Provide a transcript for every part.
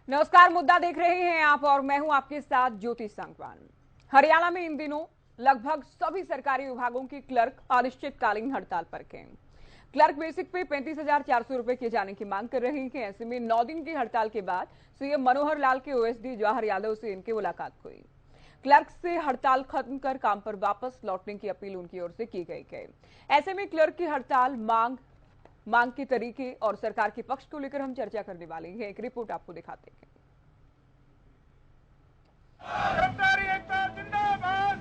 नमस्कार, मुद्दा देख रहे हैं आप और मैं हूं आपके साथ ज्योति संगवान। हरियाणा में इन दिनों लगभग सभी सरकारी विभागों के क्लर्क अनिश्चितकालीन हड़ताल पर हैं। क्लर्क बेसिक पे 35,400 रुपए किए जाने की मांग कर रहे हैं। ऐसे में 9 दिन की हड़ताल के बाद सीएम मनोहर लाल के ओएसडी जवाहर यादव से इनकी मुलाकात हुई। क्लर्क से हड़ताल खत्म कर काम पर वापस लौटने की अपील उनकी ओर से की गई है। ऐसे में क्लर्क की हड़ताल मांग के तरीके और सरकार के पक्ष को लेकर हम चर्चा करने वाले हैं। एक रिपोर्ट आपको दिखाते हैं। कर्मचारी एकता जिंदाबाद।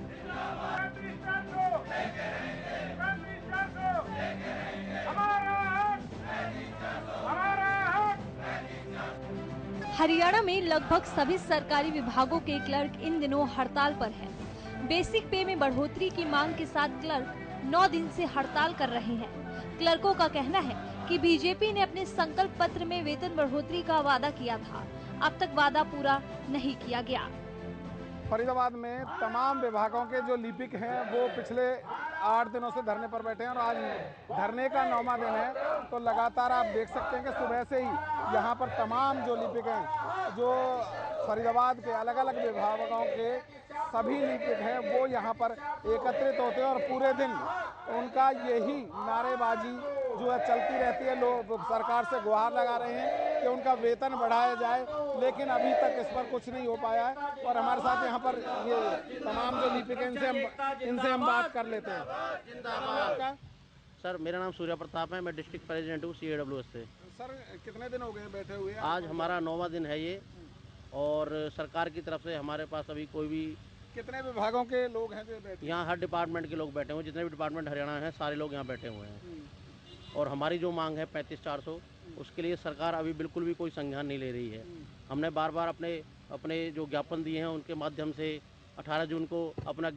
हमारा हक, हमारा हक। हरियाणा में लगभग सभी सरकारी विभागों के क्लर्क इन दिनों हड़ताल पर हैं। बेसिक पे में बढ़ोतरी की मांग के साथ क्लर्क 9 दिन से हड़ताल कर रहे हैं। क्लर्कों का कहना है कि बीजेपी ने अपने संकल्प पत्र में वेतन बढ़ोतरी का वादा किया था, अब तक वादा पूरा नहीं किया गया। फरीदाबाद में तमाम विभागों के जो लिपिक हैं वो पिछले 8 दिनों से धरने पर बैठे हैं और आज धरने का 9वां दिन है। तो लगातार आप देख सकते हैं कि सुबह से ही यहाँ पर तमाम जो लिपिक हैं, जो फरीदाबाद के अलग अलग विभागों के सभी लिपिक हैं, वो यहाँ पर एकत्रित होते हैं और पूरे दिन उनका यही नारेबाजी जो है चलती रहती है। लोग सरकार से गुहार लगा रहे हैं कि उनका वेतन बढ़ाया जाए, लेकिन अभी तक इस पर कुछ नहीं हो पाया है। और हमारे साथ यहाँ पर ये तमाम जो लिपिक हैं इनसे हम बात कर लेते हैं। सर, मेरा नाम सूर्य प्रताप है। मैं डिस्ट्रिक्ट प्रेसिडेंट हूँ CAWS से। सर, कितने दिन हो गए बैठे हुए? आज हमारा 9वां दिन है ये, और सरकार की तरफ से हमारे पास अभी कोई भी। कितने विभागों के लोग हैं जो बैठे? यहाँ हर डिपार्टमेंट के लोग बैठे हुए हैं, जितने भी डिपार्टमेंट हरियाणा हैं सारे लोग यहाँ बैठे हुए हैं। और हमारी जो मांग है 35,400, उसके लिए सरकार अभी बिल्कुल भी कोई संज्ञान नहीं ले रही है। हमने बार बार अपने जो ज्ञापन दिए हैं उनके माध्यम से 18 जून को अपना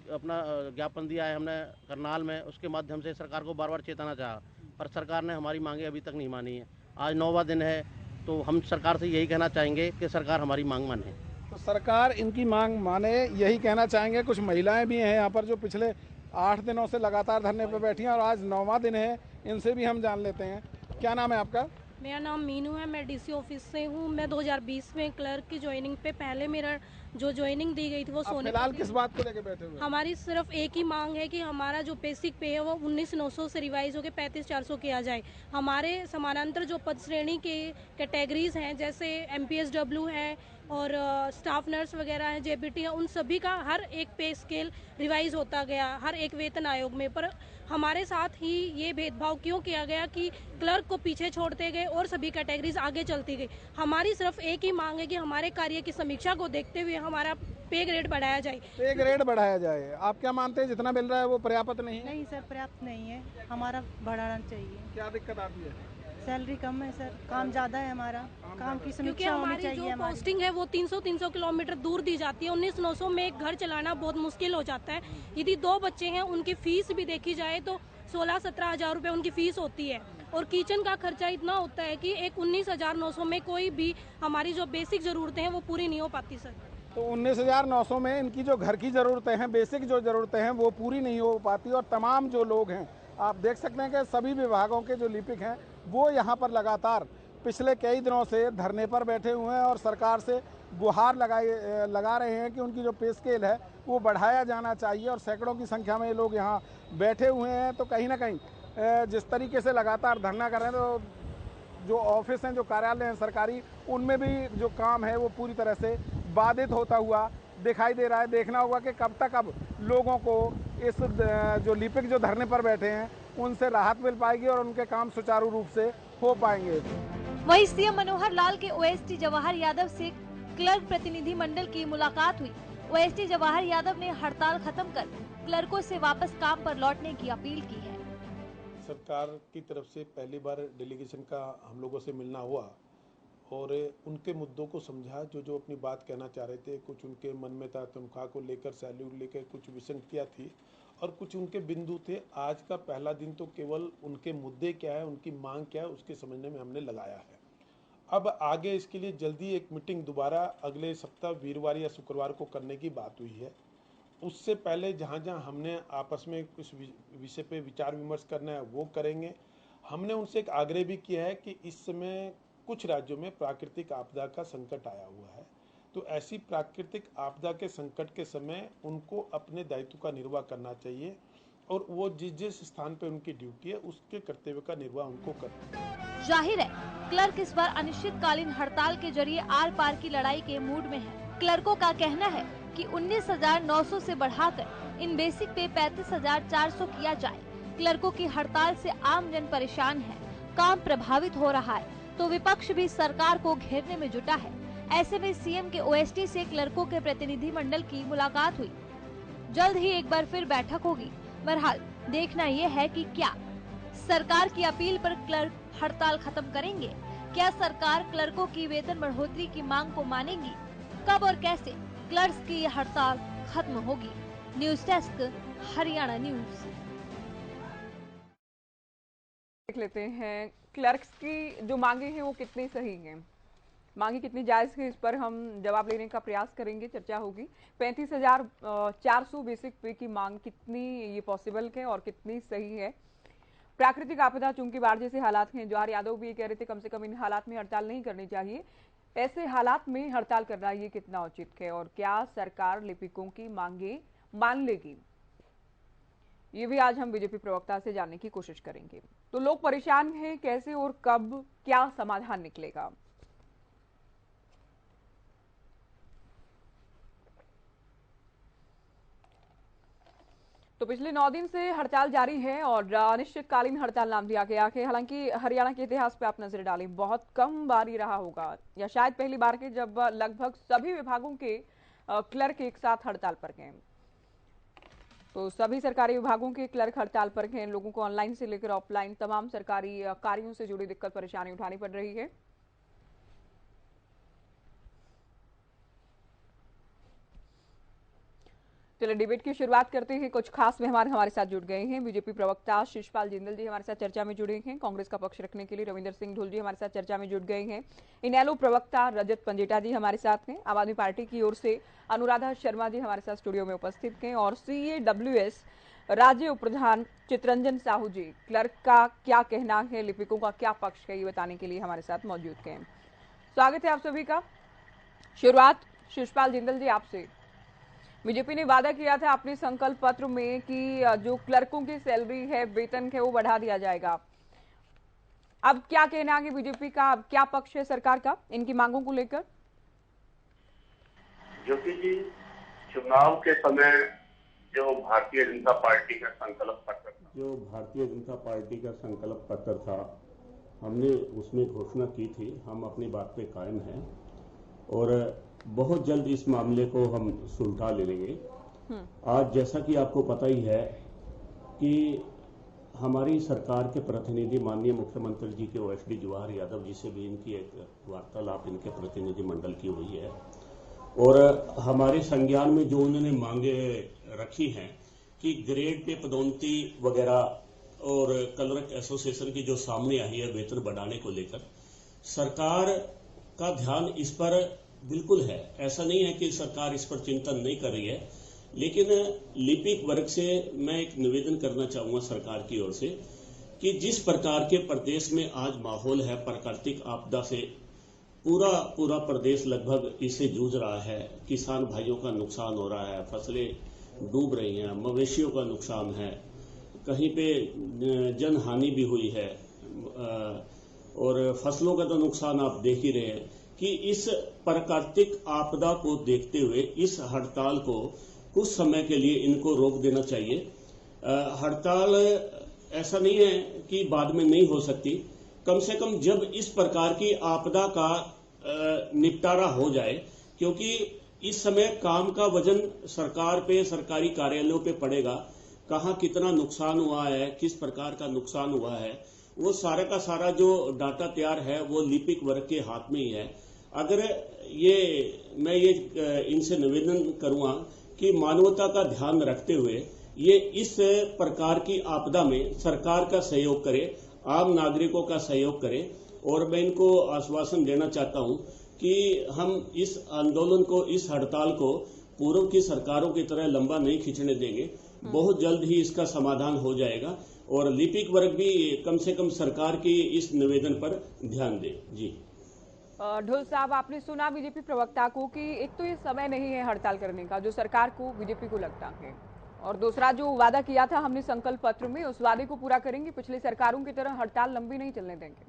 ज्ञापन दिया है हमने करनाल में। उसके माध्यम से सरकार को बार बार चेताना चाहा, पर सरकार ने हमारी मांगे अभी तक नहीं मानी है। आज 9वां दिन है, तो हम सरकार से यही कहना चाहेंगे कि सरकार हमारी मांग माने। तो सरकार इनकी मांग माने, यही कहना चाहेंगे। कुछ महिलाएं भी हैं यहाँ पर जो पिछले 8 दिनों से लगातार धरने पर बैठी हैं और आज 9वां दिन है। इनसे भी हम जान लेते हैं। क्या नाम है आपका? मेरा नाम मीनू है। मैं DC ऑफिस से हूँ। मैं 2020 में क्लर्क की ज्वाइनिंग पे पहले मेरा जो ज्वाइनिंग दी गई थी वो सोने फिलहाल किस बात को लेकर बैठे हुए? हमारी सिर्फ एक ही मांग है कि हमारा जो बेसिक पे है वो 19,900 से रिवाइज होकर 35,400 किया जाए। हमारे समानांतर जो पद श्रेणी के कैटेगरीज हैं, जैसे MPSW है और स्टाफ नर्स वगैरह हैं, JBT है, उन सभी का हर एक पे स्केल रिवाइज होता गया हर एक वेतन आयोग में। पर हमारे साथ ही ये भेदभाव क्यों किया गया कि क्लर्क को पीछे छोड़ते गए और सभी कैटेगरीज आगे चलती गई। हमारी सिर्फ एक ही मांग है कि हमारे कार्य की समीक्षा को देखते हुए हमारा पे ग्रेड बढ़ाया जाए। पे ग्रेड बढ़ाया जाए। आप क्या मानते हैं जितना मिल रहा है वो पर्याप्त नहीं है? नहीं सर, पर्याप्त नहीं है, हमारा बढ़ाना चाहिए। क्या दिक्कत आती है? सैलरी कम है सर, काम ज़्यादा है हमारा, काम की क्योंकि समीक्षा होनी हमारी चाहिए। जो पोस्टिंग है वो 300 किलोमीटर दूर दी जाती है। 19,900 में एक घर चलाना बहुत मुश्किल हो जाता है। यदि 2 बच्चे हैं, उनकी फीस भी देखी जाए तो 16-17 हज़ार रुपये उनकी फीस होती है। और किचन का खर्चा इतना होता है कि एक 19,900 में कोई भी हमारी जो बेसिक ज़रूरतें हैं वो पूरी नहीं हो पाती सर। तो 19,900 में इनकी जो घर की ज़रूरतें हैं, बेसिक जो ज़रूरतें हैं वो पूरी नहीं हो पाती। और तमाम जो लोग हैं, आप देख सकते हैं कि सभी विभागों के जो लिपिक हैं वो यहाँ पर लगातार पिछले कई दिनों से धरने पर बैठे हुए हैं और सरकार से गुहार लगा रहे हैं कि उनकी जो पे स्केल है वो बढ़ाया जाना चाहिए। और सैकड़ों की संख्या में ये लोग यहाँ बैठे हुए हैं। तो कहीं ना कहीं जिस तरीके से लगातार धरना कर रहे हैं, तो जो ऑफिस हैं, जो कार्यालय हैं सरकारी, उनमें भी जो काम है वो पूरी तरह से बाधित होता हुआ दिखाई दे रहा है। देखना होगा कि कब तक अब लोगों को इस जो लिपिक जो धरने पर बैठे हैं उनसे राहत मिल पाएगी और उनके काम सुचारू रूप से हो पाएंगे। वहीं सीएम मनोहर लाल के ओएसडी जवाहर यादव से क्लर्क प्रतिनिधि मंडल की मुलाकात हुई। ओएसडी जवाहर यादव ने हड़ताल खत्म कर क्लर्कों से वापस काम पर लौटने की अपील की है। सरकार की तरफ से पहली बार डेलीगेशन का हम लोगों से मिलना हुआ और उनके मुद्दों को समझा, जो अपनी बात कहना चाह रहे थे। कुछ उनके मन में था, तनख्वाह को लेकर, सैलरी लेकर कुछ विसंगतियाँ थी और कुछ उनके बिंदु थे। आज का पहला दिन तो केवल उनके मुद्दे क्या है, उनकी मांग क्या है, उसके समझने में हमने लगाया है। अब आगे इसके लिए जल्दी एक मीटिंग दोबारा अगले सप्ताह वीरवार या शुक्रवार को करने की बात हुई है। उससे पहले जहाँ जहाँ हमने आपस में कुछ विषय पे विचार विमर्श करना है वो करेंगे। हमने उनसे एक आग्रह भी किया है कि इस समय कुछ राज्यों में प्राकृतिक आपदा का संकट आया हुआ है, तो ऐसी प्राकृतिक आपदा के संकट के समय उनको अपने दायित्व का निर्वाह करना चाहिए और वो जिस स्थान पे उनकी ड्यूटी है उसके कर्तव्य का निर्वाह उनको करना है। जाहिर है क्लर्क इस बार अनिश्चितकालीन हड़ताल के जरिए आर पार की लड़ाई के मूड में है। क्लर्कों का कहना है कि 19,900 से बढ़ाकर इन बेसिक पे 35,400 किया जाए। क्लर्कों की हड़ताल से आम जन परेशान है, काम प्रभावित हो रहा है, तो विपक्ष भी सरकार को घेरने में जुटा है। ऐसे में सीएम के ओएसडी से क्लर्कों के प्रतिनिधि मंडल की मुलाकात हुई। जल्द ही एक बार फिर बैठक होगी। बहरहाल देखना ये है कि क्या सरकार की अपील पर क्लर्क हड़ताल खत्म करेंगे। क्या सरकार क्लर्कों की वेतन बढ़ोतरी की मांग को मानेगी? कब और कैसे क्लर्क्स की ये हड़ताल खत्म होगी? News desk, Haryana news. देख लेते हैं क्लर्क्स की जो मांगे हैं वो कितनी सही हैं, मांगे कितनी जायज है, इस पर हम जवाब लेने का प्रयास करेंगे, चर्चा होगी। 35,400 बेसिक पे की मांग कितनी ये पॉसिबल है और कितनी सही है। प्राकृतिक आपदा चूंकि बाढ़ जैसे हालात हैं, जवाहर यादव भी ये कह रहे थे कम से कम इन हालात में हड़ताल नहीं करनी चाहिए। ऐसे हालात में हड़ताल करना ये कितना उचित है और क्या सरकार लिपिकों की मांगे मान लेगी, ये भी आज हम बीजेपी प्रवक्ता से जानने की कोशिश करेंगे। तो लोग परेशान हैं, कैसे और कब क्या समाधान निकलेगा। तो पिछले 9 दिन से हड़ताल जारी है और अनिश्चितकालीन हड़ताल नाम दिया गया है। हालांकि हरियाणा के इतिहास पे आप नजर डालें, बहुत कम बार ही रहा होगा या शायद पहली बार के जब लगभग सभी विभागों के क्लर्क एक साथ हड़ताल पर गए। तो सभी सरकारी विभागों के क्लर्क हड़ताल पर हैं। लोगों को ऑनलाइन से लेकर ऑफलाइन तमाम सरकारी कार्यों से जुड़ी दिक्कत परेशानी उठानी पड़ रही है। चलिए डिबेट की शुरुआत करते हैं। कुछ खास मेहमान हमारे साथ जुड़ गए हैं। बीजेपी प्रवक्ता शिषपाल जिंदल जी हमारे साथ चर्चा में जुड़े हैं। कांग्रेस का पक्ष रखने के लिए रविंदर सिंह ढोल जी हमारे साथ चर्चा में जुड़ गए हैं। इनेलो प्रवक्ता रजत पंजेटा जी हमारे साथ हैं। आम आदमी पार्टी की ओर से अनुराधा शर्मा जी हमारे साथ स्टूडियो में उपस्थित हैं और CAWS राज्य उप प्रधान चितरंजन साहू जी, क्लर्क का क्या कहना है, लिपिकों का क्या पक्ष है, ये बताने के लिए हमारे साथ मौजूद हैं। स्वागत है आप सभी का। शुरुआत शिषपाल जिंदल जी आपसे। बीजेपी ने वादा किया था अपने संकल्प पत्र में कि जो क्लर्कों की सैलरी है, वेतन है, वो बढ़ा दिया जाएगा। अब क्या कहना है बीजेपी का, अब क्या पक्ष है सरकार का इनकी मांगों को लेकर? ज्योति जी, चुनाव के समय जो भारतीय जनता पार्टी का संकल्प पत्र था, हमने उसमें घोषणा की थी, हम अपनी बात पे कायम हैं और बहुत जल्द इस मामले को हम सुलझा ले लेंगे। आज जैसा कि आपको पता ही है कि हमारी सरकार के प्रतिनिधि माननीय मुख्यमंत्री जी के ओएसडी जवाहर यादव जी से भी इनकी एक वार्तालाप इनके प्रतिनिधि मंडल की हुई है और हमारे संज्ञान में जो उन्होंने मांगे रखी हैं कि ग्रेड पे पदोन्नति वगैरह और क्लर्क एसोसिएशन की जो सामने आई है वेतन बढ़ाने को लेकर, सरकार का ध्यान इस पर बिल्कुल है। ऐसा नहीं है कि सरकार इस पर चिंतन नहीं कर रही है, लेकिन लिपिक वर्ग से मैं एक निवेदन करना चाहूंगा सरकार की ओर से कि जिस प्रकार के प्रदेश में आज माहौल है, प्राकृतिक आपदा से पूरा प्रदेश लगभग इससे जूझ रहा है। किसान भाइयों का नुकसान हो रहा है, फसलें डूब रही हैं, मवेशियों का नुकसान है, कहीं पे जन हानि भी हुई है और फसलों का तो नुकसान आप देख ही रहे हैं कि इस प्राकृतिक आपदा को देखते हुए इस हड़ताल को कुछ समय के लिए इनको रोक देना चाहिए। हड़ताल ऐसा नहीं है कि बाद में नहीं हो सकती, कम से कम जब इस प्रकार की आपदा का निपटारा हो जाए, क्योंकि इस समय काम का वजन सरकार पे, सरकारी कार्यालयों पे पड़ेगा। कहाँ कितना नुकसान हुआ है, किस प्रकार का नुकसान हुआ है, वो सारा का सारा जो डाटा तैयार है वो लिपिक वर्ग के हाथ में ही है। अगर मैं इनसे निवेदन करूंगा कि मानवता का ध्यान रखते हुए ये इस प्रकार की आपदा में सरकार का सहयोग करे, आम नागरिकों का सहयोग करे और मैं इनको आश्वासन देना चाहता हूं कि हम इस आंदोलन को, इस हड़ताल को पूर्व की सरकारों की तरह लंबा नहीं खींचने देंगे। बहुत जल्द ही इसका समाधान हो जाएगा और लिपिक वर्ग भी कम से कम सरकार की इस निवेदन पर ध्यान दे। जी ढुल साहब, आपने सुना बीजेपी प्रवक्ता को कि एक तो ये समय नहीं है हड़ताल करने का जो सरकार को, बीजेपी को लगता है, और दूसरा जो वादा किया था हमने संकल्प पत्र में, उस वादे को पूरा करेंगे, पिछली सरकारों की तरह हड़ताल लंबी नहीं चलने देंगे।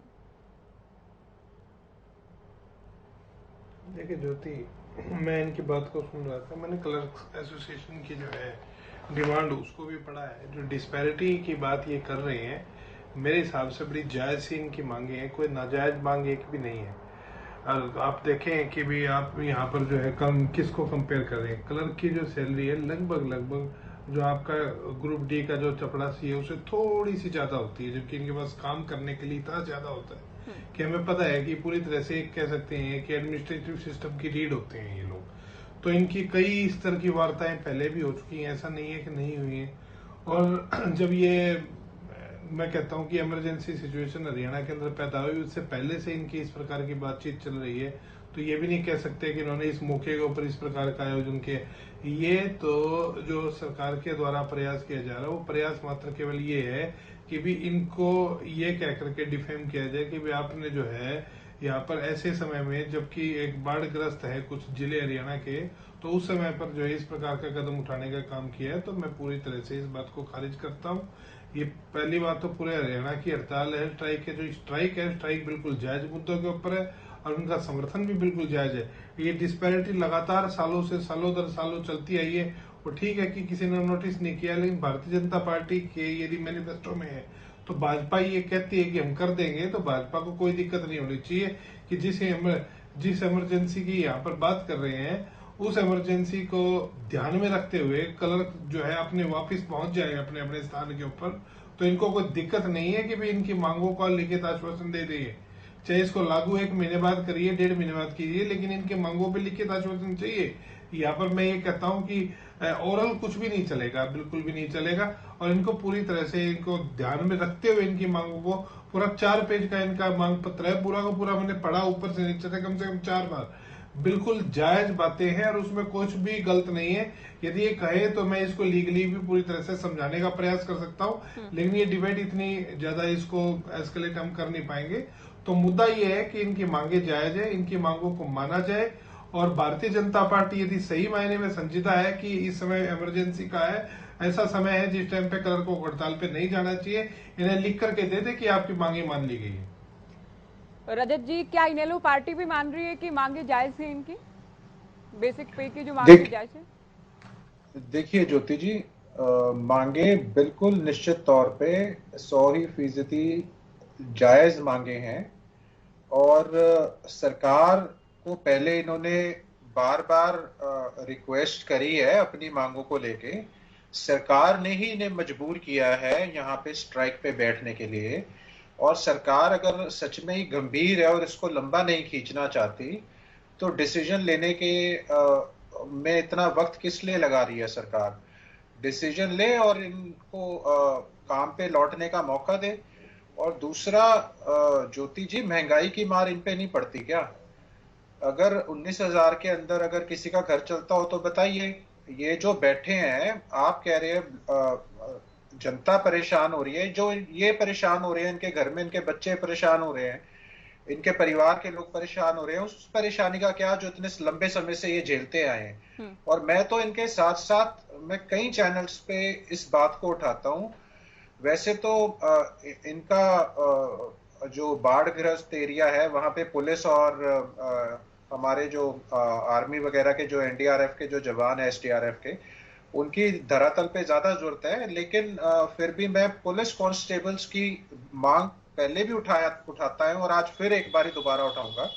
देखिए ज्योति, मैं इनकी बात को सुन रहा था, मैंने क्लर्क्स एसोसिएशन की जो है डिमांड उसको भी पढ़ा है। जो डिस्पैरिटी की बात ये कर रहे हैं, मेरे हिसाब से बड़ी जायज़ सी इनकी मांगे हैं, कोई नाजायज मांग एक भी नहीं है। और आप देखें कि भी आप यहाँ पर जो है कम किसको कंपेयर कर रहे हैं। क्लर्क की जो सैलरी है लगभग जो आपका ग्रुप डी का जो चपड़ासी है उससे थोड़ी सी ज़्यादा होती है, जबकि इनके पास काम करने के लिए इतना ज़्यादा होता है कि हमें पता है कि पूरी तरह से कह सकते हैं कि एडमिनिस्ट्रेटिव सिस्टम की रीड होते हैं ये लोग। तो इनकी कई इस तरह की वार्ताएं पहले भी हो चुकी हैं, ऐसा नहीं है कि नहीं हुई हैं। और जब ये मैं कहता हूं कि इमरजेंसी सिचुएशन हरियाणा के अंदर पैदा हुई, उससे पहले से इनकी इस प्रकार की बातचीत चल रही है, तो ये भी नहीं कह सकते कि इन्होंने इस मौके के ऊपर इस प्रकार का आयोजन किया। ये तो जो सरकार के द्वारा प्रयास किया जा रहा है वो प्रयास मात्र केवल ये है कि भी इनको ये कह करके डिफेम किया जाए कि भी आपने जो है यहाँ पर ऐसे समय में, जबकि एक बाढ़ग्रस्त है कुछ जिले हरियाणा के, तो उस समय पर जो है इस प्रकार का कदम उठाने का काम किया है, तो मैं पूरी तरह से इस बात को खारिज करता हूँ। ये पहली बात तो पूरे हरियाणा की हड़ताल है, स्ट्राइक है, जो स्ट्राइक है स्ट्राइक बिल्कुल जायज मुद्दों के ऊपर है और उनका समर्थन भी बिल्कुल जायज है। ये डिस्पैरिटी लगातार सालों दर सालों चलती आई है, वो ठीक है कि किसी ने नोटिस नहीं किया, लेकिन भारतीय जनता पार्टी के यदि मैनिफेस्टो में है तो भाजपा ये कहती है कि हम कर देंगे, तो भाजपा को कोई दिक्कत नहीं होनी चाहिए कि जिस इमरजेंसी की यहाँ पर बात कर रहे हैं उस इमरजेंसी को ध्यान में रखते हुए क्लर्क जो है अपने वापस पहुंच जाए अपने अपने स्थान के ऊपर, तो इनको कोई दिक्कत नहीं है कि भी इनकी मांगों का लिखित आश्वासन दे दिए, चाहे इसको लागू 1 महीने बाद करिए, 1.5 महीने बाद कीजिए, लेकिन इनके मांगों पे लिखित आश्वासन चाहिए। यहाँ पर मैं ये कहता हूँ कि ओरल कुछ भी नहीं चलेगा, बिल्कुल भी नहीं चलेगा, और इनको पूरी तरह से इनको ध्यान में रखते हुए इनकी मांगों को, पूरा 4 पेज का इनका मांग पत्र है, पूरा का पूरा मैंने पढ़ा ऊपर से नीचे तक कम से कम 4 बार। बिल्कुल जायज बातें हैं और उसमें कुछ भी गलत नहीं है। यदि ये कहे तो मैं इसको लीगली भी पूरी तरह से समझाने का प्रयास कर सकता हूँ, लेकिन ये डिबेट इतनी ज्यादा इसको एस्केलेट हम कर नहीं पाएंगे। तो मुद्दा ये है कि इनकी मांगे जायज है, इनकी मांगों को माना जाए, और भारतीय जनता पार्टी यदि सही मायने में संजीदा है कि इस समय इमरजेंसी का है, ऐसा समय है जिस टाइम पे क्लर्क को हड़ताल पे नहीं जाना चाहिए, इन्हें लिख करके दे दे कि आपकी मांगे मान ली गई है। रजत जी, क्या इनेलो पार्टी भी मान रही है कि मांगे जायज है, इनकी बेसिक पे की जो मांगे जायज है? देखिए ज्योति जी, मांगे बिल्कुल निश्चित तौर पे 100% जायज मांगे हैं, और सरकार को पहले इन्होंने बार बार रिक्वेस्ट करी है अपनी मांगों को लेके। सरकार ने ही इन्हें मजबूर किया है यहाँ पे स्ट्राइक पे बैठने के लिए, और सरकार अगर सच में ही गंभीर है और इसको लंबा नहीं खींचना चाहती तो डिसीजन लेने के में इतना वक्त किस लिए लगा रही है सरकार। डिसीजन ले और इनको काम पे लौटने का मौका दे। और दूसरा ज्योति जी, महंगाई की मार इन पे नहीं पड़ती क्या? अगर 19,000 के अंदर अगर किसी का घर चलता हो तो बताइए। ये जो बैठे हैं, आप कह रहे हैं जनता परेशान हो रही है, जो ये परेशान हो रहे हैं, इनके घर में इनके बच्चे परेशान हो रहे हैं, इनके परिवार के लोग परेशान हो रहे हैं, उस परेशानी का क्या जो इतने लंबे समय से ये झेलते आए हैं। और मैं तो इनके साथ साथ मैं कई चैनल्स पे इस बात को उठाता हूं। वैसे तो इनका जो बाढ़ग्रस्त एरिया है वहां पे पुलिस और हमारे जो आर्मी वगैरह के जो एनडीआरएफ के जो जवान है, एसडीआरएफ के, उनकी धरातल पे ज्यादा जरूरत है। लेकिन फिर भी मैं पुलिस कांस्टेबल्स की मांग पहले भी उठाता है और आज फिर एक बार दोबारा उठाऊंगा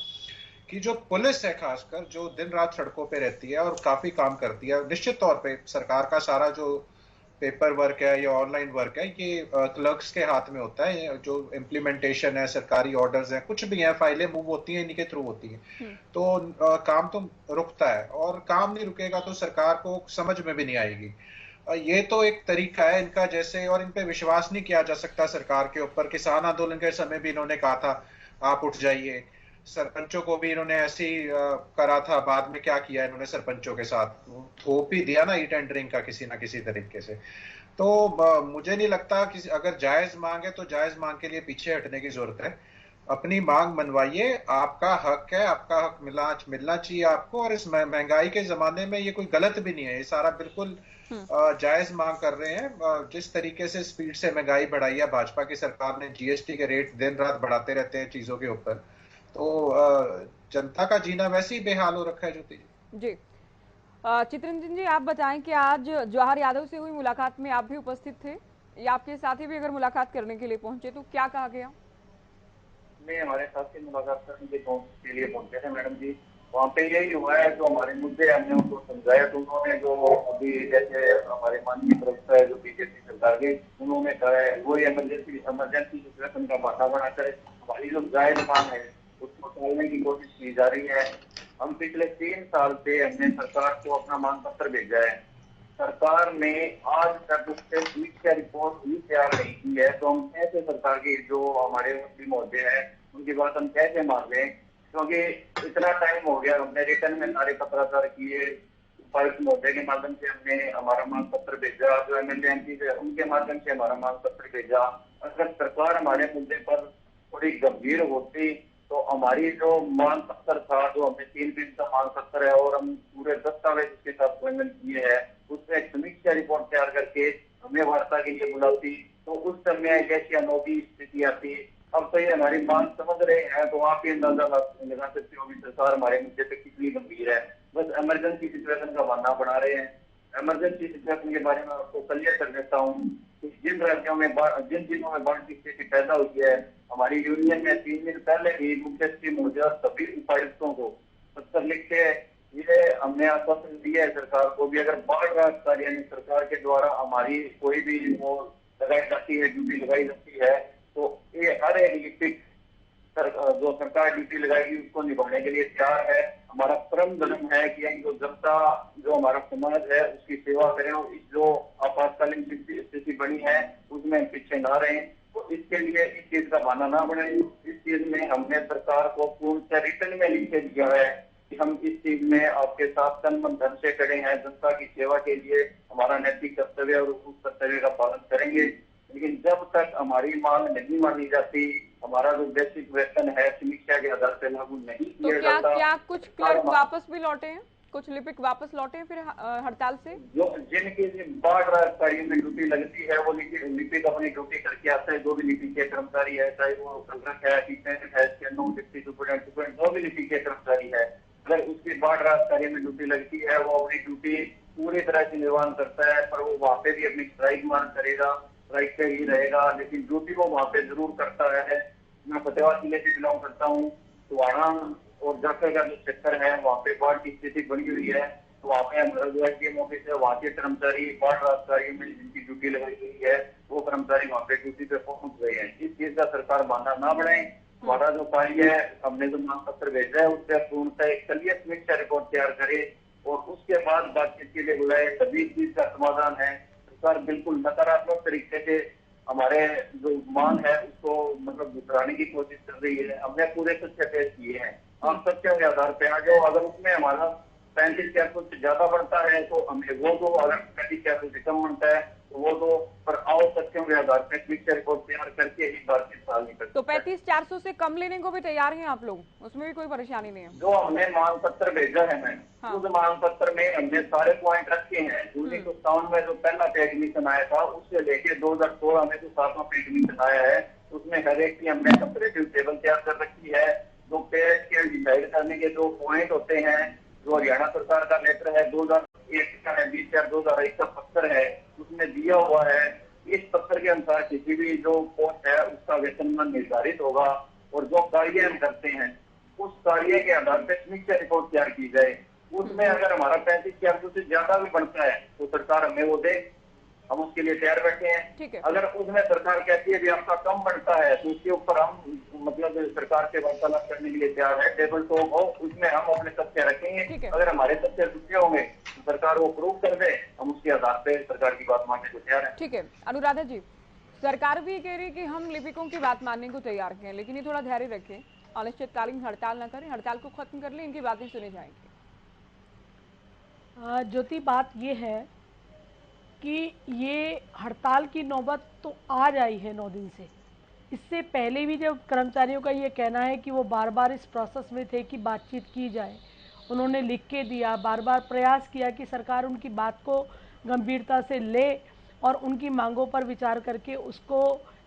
कि जो पुलिस है खासकर, जो दिन रात सड़कों पे रहती है और काफी काम करती है, निश्चित तौर पे सरकार का सारा जो पेपर वर्क है या ऑनलाइन वर्क है ये क्लर्क्स के हाथ में होता है। जो इम्प्लीमेंटेशन है, सरकारी ऑर्डर्स हैं, कुछ भी है, फाइलें मूव होती हैं, इन्हीं के थ्रू होती हैं। तो काम तो रुकता है, और काम नहीं रुकेगा तो सरकार को समझ में भी नहीं आएगी। ये तो एक तरीका है इनका, जैसे, और इन पे विश्वास नहीं किया जा सकता सरकार के ऊपर। किसान आंदोलन के समय भी इन्होंने कहा था आप उठ जाइए, सरपंचों को भी इन्होंने ऐसे ही करा था। बाद में क्या किया इन्होंने सरपंचों के साथ? थोप ही दिया ना ई टेंडरिंग का किसी ना किसी तरीके से। तो मुझे नहीं लगता कि अगर जायज मांग है तो जायज मांग के लिए पीछे हटने की जरूरत है। अपनी मांग मनवाइए, आपका हक है, आपका हक मिलना चाहिए आपको। और इस महंगाई के जमाने में ये कोई गलत भी नहीं है, ये सारा बिल्कुल जायज मांग कर रहे हैं। जिस तरीके से स्पीड से महंगाई बढ़ाई है भाजपा की सरकार ने, जीएसटी के रेट दिन रात बढ़ाते रहते हैं चीजों के ऊपर, तो जनता का जीना वैसे ही बेहाल हो रखा है ज्योति जी। चित्ररंजन जी, आप बताएं कि आज जवाहर यादव से हुई मुलाकात में आप भी उपस्थित थे या आपके साथी भी अगर मुलाकात करने के लिए पहुंचे तो क्या कहा गया? में हमारे साथ से मुलाकात करने के लिए पहुंचे थे मैडम जी। वहाँ पे यही हुआ है, जो हमारे मुद्दे हमने उनको समझाया, तो उन्होंने जो अभी जैसे हमारे माननीय प्रवक्ता है जो बीजेपी सरकार के, उन्होंने कहा है वही इमरजेंसी सिचुएशन का बहाना बनाकर हमारी जो जायज मांग है उसको टालने की कोशिश की जा रही है। हम पिछले 3 साल से हमने सरकार को अपना मांग पत्र भेजा है, सरकार ने आज तक उससे समीक्षा रिपोर्ट भी तैयार नहीं की है। तो हम कैसे सरकार की जो हमारे मंत्री महोदय है उनकी बात हम कैसे मान लें, क्योंकि इतना टाइम हो गया। हमने रिटर्न में सारे पत्राचार किए, उपायुक्त महोदय के माध्यम से हमने हमारा मांग पत्र भेजा, जो एमएलए एमपी थे उनके माध्यम से हमारा मांग पत्र भेजा। अगर सरकार हमारे मुद्दे पर थोड़ी गंभीर होती तो हमारी जो मांग पत्र था, जो हमने 3 दिन का मांग पत्र है और हम पूरे दस्तावेज उसके साथ प्रबंधन किए हैं, उसमें एक समीक्षा रिपोर्ट तैयार करके हमें वार्ता के लिए बुलाती, तो उस समय कैसी अनोखी स्थिति आती। अब तो ये हमारी मांग समझ रहे हैं, तो आप ये अंदाजा लगा सकते हो कि सरकार हमारे मुद्दे पे कितनी गंभीर है। बस इमरजेंसी सिचुएशन का बहाना बना रहे हैं। इमरजेंसी सिचुएशन के बारे में आपको क्लियर कर देता हूँ। जिन राज्यों में जिन जिलों में बाढ़ की स्थिति पैदा हुई है, हमारी यूनियन में 3 दिन पहले ही मुख्य सचिव महोदय और सभी उपायुक्तों को पत्र लिख के ये हमने आश्वासन दिया है सरकार को भी, अगर बाढ़ राहत कार्य में सरकार के द्वारा हमारी कोई भी वो लगाई जाती है, ड्यूटी लगाई जाती है, तो ये हर एक लिपिक जो सरकार ड्यूटी लगाएगी उसको निभाने के लिए तैयार है। हमारा परम धर्म है कि हम जो जनता, जो हमारा समाज है उसकी सेवा करें, और इस जो आपातकालीन स्थिति बनी है उसमें हम पीछे ना रहें। तो इसके लिए इस चीज का बहाना ना बने। इस चीज में हमने सरकार को पूर्ण रिटर्न में लिख के दिया है कि हम इस चीज में आपके साथ तन मन धन से खड़े हैं, जनता की सेवा के लिए हमारा नैतिक कर्तव्य और उस कर्तव्य का पालन करेंगे। लेकिन जब तक हमारी मांग नहीं मानी जाती, हमारा जो बेसिक वेतन है समीक्षा के आधार पर लागू नहीं किया जाता। तो क्या कुछ क्लर्क वापस भी लौटे हैं, कुछ लिपिक वापस लौटे हैं फिर हड़ताल से? जो जिनकी बाढ़ राहत कार्य में ड्यूटी लगती है वो लिपिक अपनी ड्यूटी करके आते हैं। जो भी लिपिक के कर्मचारी है, चाहे वो क्लर्क है, असिस्टेंट है, डिप्टी सुपरिटेंडेंट, जो भी लिपिक के कर्मचारी है, अगर उसकी बाढ़ राहत कार्य में ड्यूटी लगती है वो अपनी ड्यूटी पूरी तरह से निर्वहन करता है, पर वो वहाँ पे भी अपनी स्ट्राइक मार करेगा, स्ट्राइक पे ही रहेगा, लेकिन ड्यूटी वो वहाँ पे जरूर करता है। मैं फतेहाबाद जिले से बिलोंग करता हूँ, सुहाना और जाखड़ का जो सेक्टर है वहाँ पे बाढ़ की स्थिति बनी हुई है, तो वहाँ पे हमारा जो एसडीएम ऑफिस है, वहाँ के कर्मचारी बाढ़ राहत कार्य में जिनकी ड्यूटी लगाई गई है वो कर्मचारी वहाँ पे ड्यूटी पे पहुंच गए हैं। इस चीज का सरकार बहाना ना बनाए। हमारा जो कार्य है, हमने जो मांग पत्र भेजा है उससे पूर्णतः एक स्थलीय समीक्षा रिपोर्ट तैयार करे और उसके बाद बातचीत के लिए बुलाए, तभी चीज का समाधान है। सरकार बिल्कुल नकारात्मक तरीके से हमारे जो मांग है उसको मतलब दुहराने की कोशिश कर रही है। हमने पूरे तथ्य पेश किए हैं, आप तथ्यों के आधार पे आ जाओ। अगर उसमें हमारा 35% से ज्यादा बढ़ता है तो हमें वो दो, अगर 35% से कम बढ़ता है तो वो दो, पर आओ तथ्यों के आधार पे समीक्षा रिपोर्ट तैयार करके ही बातचीत सालनी कर। तो 35,400 से कम लेने को भी तैयार हैं आप लोग, उसमें भी कोई परेशानी नहीं है? जो हमने मांग पत्र भेजा है मैम, हाँ। उस मांग पत्र में हमने सारे पॉइंट रखे हैं। 1957 में जो पहला पे एडमिशन आया था उससे लेके 2016 में जो 7वां पे एडमिशन आया है उसमें हर एक की हमने कंपैरेटिव टेबल तैयार कर रखी है। जो पे के डिसाइड करने के जो पॉइंट होते हैं, जो हरियाणा सरकार का लेटर है 2001 का है, 20/2001 का पत्र है, उसमें दिया हुआ है। इस पत्र के अनुसार किसी भी जो पोस्ट है उसका वेतनमान निर्धारित होगा और जो कार्य हम करते हैं उस कार्य के आधार पर समीक्षा रिपोर्ट तैयार की जाए। उसमें अगर हमारा 35% से ज्यादा भी बढ़ता है तो सरकार हमें वो दे, हम उसके लिए तैयार बैठे हैं। अगर उसमें सरकार कहती है कि आपका कम बढ़ता है तो उसके ऊपर हम मतलब सरकार से वार्तालाप करने के लिए तैयार है। टेबल टॉक हो, उसमें हम अपने तथ्य रखेंगे। अगर हमारे तथ्य सत्य होंगे तो सरकार वो प्रूव कर दे, हम उसके आधार पे सरकार की बात मानने को तैयार है। ठीक है अनुराधा जी, सरकार भी कह रही कि हम लिपिकों की बात मानने को तैयार हैं, लेकिन ये थोड़ा धैर्य रखें, अनिश्चितकालीन हड़ताल न करें, हड़ताल को खत्म कर लें, इनकी बातें सुनी जाएंगी। ज्योति, बात ये है कि ये हड़ताल की नौबत तो आज आई है 9 दिन से, इससे पहले भी जब कर्मचारियों का ये कहना है कि वो बार बार इस प्रोसेस में थे कि बातचीत की जाए, उन्होंने लिख के दिया, बार बार प्रयास किया कि सरकार उनकी बात को गंभीरता से ले और उनकी मांगों पर विचार करके उसको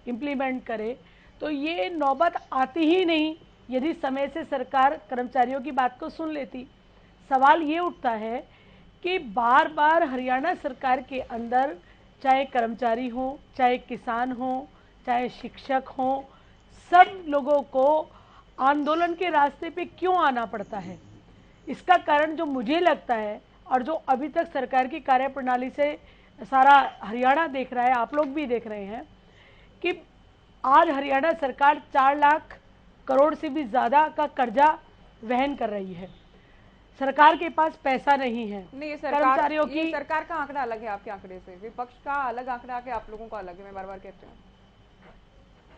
इम्प्लीमेंट करे, तो ये नौबत आती ही नहीं यदि समय से सरकार कर्मचारियों की बात को सुन लेती। सवाल ये उठता है कि बार बार हरियाणा सरकार के अंदर चाहे कर्मचारी हो, चाहे किसान हो, चाहे शिक्षक हो, सब लोगों को आंदोलन के रास्ते पे क्यों आना पड़ता है? इसका कारण जो मुझे लगता है और जो अभी तक सरकार की कार्यप्रणाली से सारा हरियाणा देख रहा है, आप लोग भी देख रहे हैं कि आज हरियाणा सरकार 4 लाख करोड़ से भी ज़्यादा का कर्जा वहन कर रही है। सरकार के पास पैसा नहीं है। नहीं, ये कर्मचारियों की सरकार का आंकड़ा अलग है आपके आंकड़े से, विपक्ष का अलग आंकड़ा है, आप लोगों का अलग है, मैं बार बार कहती हूँ।